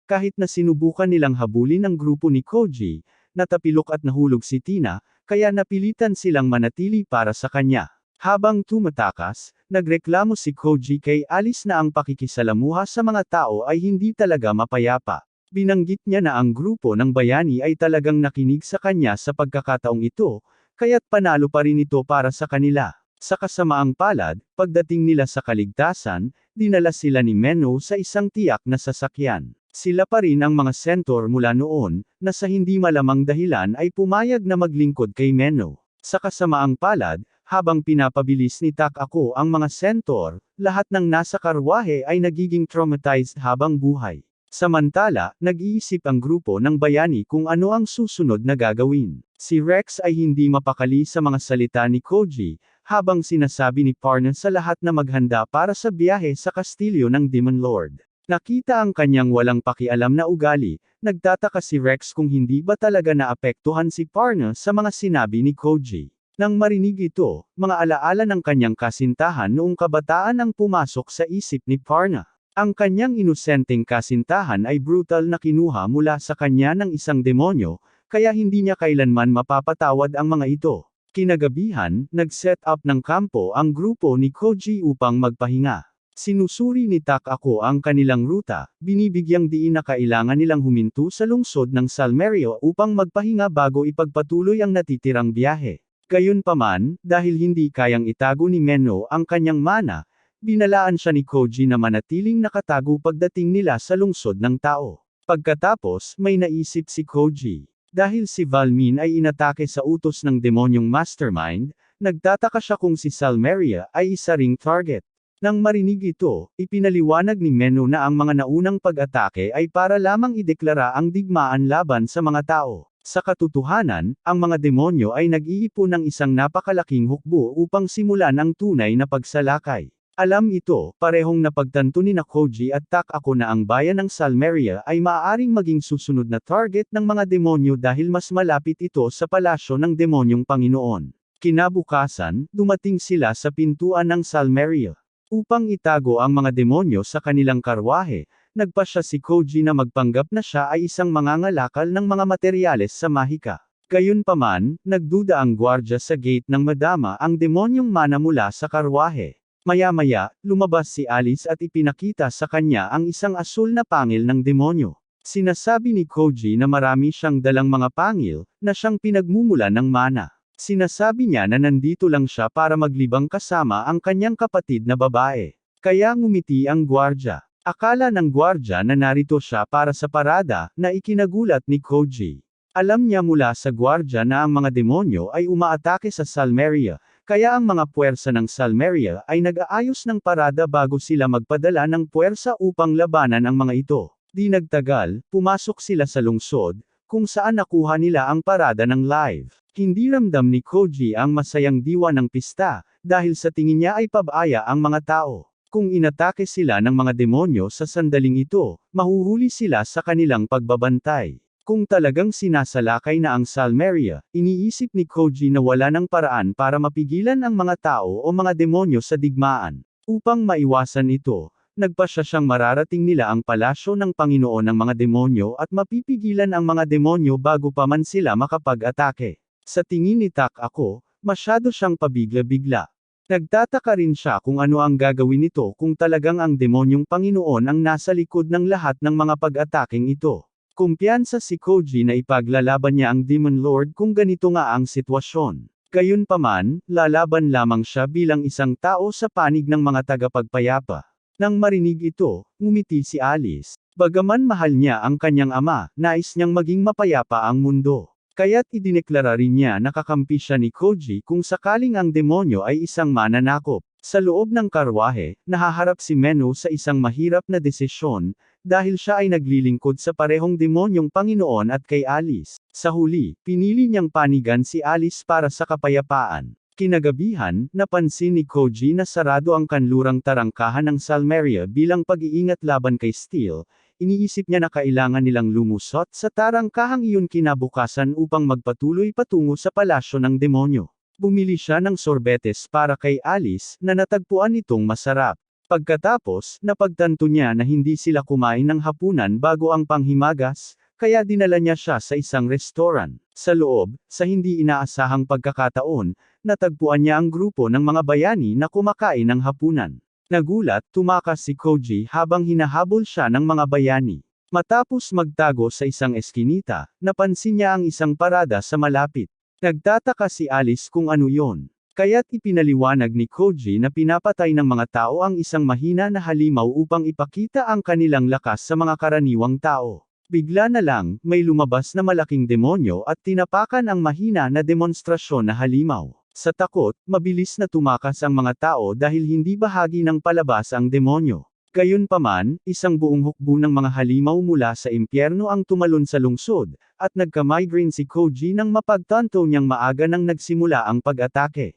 kahit na sinubukan nilang habulin ang grupo ni Koji, natapilok at nahulog si Tina, kaya napilitan silang manatili para sa kanya. Habang tumatakas, nagreklamo si Koji kay Alice na ang pakikisalamuha sa mga tao ay hindi talaga mapayapa. Binanggit niya na ang grupo ng bayani ay talagang nakinig sa kanya sa pagkakataong ito, kaya't panalo pa rin ito para sa kanila. Sa kasamaang palad, pagdating nila sa kaligtasan, dinala sila ni Menno sa isang tiyak na sasakyan. Sila pa rin ang mga sentor mula noon, na sa hindi malamang dahilan ay pumayag na maglingkod kay Menno. Sa kasamaang palad, habang pinapabilis ni Takako ang mga sentor, lahat ng nasa karwahe ay nagiging traumatized habang buhay. Samantala, nag-iisip ang grupo ng bayani kung ano ang susunod na gagawin. Si Rex ay hindi mapakali sa mga salita ni Koji, habang sinasabi ni Parna sa lahat na maghanda para sa biyahe sa kastilyo ng Demon Lord. Nakita ang kanyang walang pakialam na ugali, nagtataka si Rex kung hindi ba talaga naapektuhan si Parna sa mga sinabi ni Koji. Nang marinig ito, mga alaala ng kanyang kasintahan noong kabataan ang pumasok sa isip ni Parna. Ang kanyang inosenteng kasintahan ay brutal na kinuha mula sa kanya ng isang demonyo, kaya hindi niya kailanman mapapatawad ang mga ito. Kinagabihan, nag-set up ng kampo ang grupo ni Koji upang magpahinga. Sinusuri ni Takako ang kanilang ruta, binibigyang diin na kailangan nilang huminto sa lungsod ng Salmerio upang magpahinga bago ipagpatuloy ang natitirang biyahe. Gayunpaman, dahil hindi kayang itago ni Menno ang kanyang mana, binalaan siya ni Koji na manatiling nakatago pagdating nila sa lungsod ng tao. Pagkatapos, may naisip si Koji. Dahil si Valmin ay inatake sa utos ng demonyong mastermind, nagtataka siya kung si Salmeria ay isa ring target. Nang marinig ito, ipinaliwanag ni Menno na ang mga naunang pag-atake ay para lamang ideklara ang digmaan laban sa mga tao. Sa katotohanan, ang mga demonyo ay nag-iipon ng isang napakalaking hukbo upang simulan ang tunay na pagsalakay. Alam ito, parehong napagtanto ni Koji at Takako na ang bayan ng Salmeria ay maaaring maging susunod na target ng mga demonyo dahil mas malapit ito sa palasyo ng demonyong Panginoon. Kinabukasan, dumating sila sa pintuan ng Salmeria. Upang itago ang mga demonyo sa kanilang karwahe, nagpasya si Koji na magpanggap na siya ay isang mangangalakal ng mga materyales sa Mahika. Gayunpaman, nagduda ang gwardya sa gate nang madama ang demonyong mana mula sa karwahe. Maya-maya, lumabas si Alice at ipinakita sa kanya ang isang asul na pangil ng demonyo. Sinasabi ni Koji na marami siyang dalang mga pangil, na siyang pinagmumulan ng mana. Sinasabi niya na nandito lang siya para maglibang kasama ang kanyang kapatid na babae. Kaya ngumiti ang gwardya. Akala ng gwardya na narito siya para sa parada, na ikinagulat ni Koji. Alam niya mula sa gwardya na ang mga demonyo ay umaatake sa Salmeria, kaya ang mga puwersa ng Salmeria ay nag-aayos ng parada bago sila magpadala ng puwersa upang labanan ang mga ito. Di nagtagal, pumasok sila sa lungsod, kung saan nakuha nila ang parada ng live. Hindi ramdam ni Koji ang masayang diwa ng pista, dahil sa tingin niya ay pabaya ang mga tao. Kung inatake sila ng mga demonyo sa sandaling ito, mahuhuli sila sa kanilang pagbabantay. Kung talagang sinasalakay na ang Salmeria, iniisip ni Koji na wala ng paraan para mapigilan ang mga tao o mga demonyo sa digmaan. Upang maiwasan ito, nagpasya siyang mararating nila ang palasyo ng Panginoon ng mga demonyo at mapipigilan ang mga demonyo bago pa man sila makapag-atake. Sa tingin ni Takako, masyado siyang pabigla-bigla. Nagtataka rin siya kung ano ang gagawin nito kung talagang ang demonyong Panginoon ang nasa likod ng lahat ng mga pag-ataking ito. Kumpiyansa si Koji na ipaglalaban niya ang Demon Lord kung ganito nga ang sitwasyon. Gayunpaman, lalaban lamang siya bilang isang tao sa panig ng mga tagapagpayapa. Nang marinig ito, ngumiti si Alice. Bagaman mahal niya ang kanyang ama, nais niyang maging mapayapa ang mundo. Kaya't idineklara rin niya na kakampi siya ni Koji kung sakaling ang demonyo ay isang mananakop. Sa loob ng karwahe, nahaharap si Meno sa isang mahirap na desisyon, dahil siya ay naglilingkod sa parehong demonyong Panginoon at kay Alice. Sa huli, pinili niyang panigan si Alice para sa kapayapaan. Kinagabihan, napansin ni Koji na sarado ang kanlurang tarangkahan ng Salmeria bilang pag-iingat laban kay Steel. Iniisip niya na kailangan nilang lumusot sa tarangkahang iyon kinabukasan upang magpatuloy patungo sa palasyo ng demonyo. Bumili siya ng sorbetes para kay Alice, na natagpuan nitong masarap. Pagkatapos, napagtanto niya na hindi sila kumain ng hapunan bago ang panghimagas, kaya dinala niya siya sa isang restaurant. Sa loob, sa hindi inaasahang pagkakataon, natagpuan niya ang grupo ng mga bayani na kumakain ng hapunan. Nagulat, tumakas si Koji habang hinahabol siya ng mga bayani. Matapos magtago sa isang eskinita, napansin niya ang isang parada sa malapit. Nagtataka si Alice kung ano yon. Kaya't ipinaliwanag ni Koji na pinapatay ng mga tao ang isang mahina na halimaw upang ipakita ang kanilang lakas sa mga karaniwang tao. Bigla na lang, may lumabas na malaking demonyo at tinapakan ang mahina na demonstrasyon na halimaw. Sa takot, mabilis na tumakas ang mga tao dahil hindi bahagi ng palabas ang demonyo. Gayunpaman, isang buong hukbo ng mga halimaw mula sa impyerno ang tumalon sa lungsod, at nagka-migraine si Koji nang mapagtanto niyang maaga nang nagsimula ang pag-atake.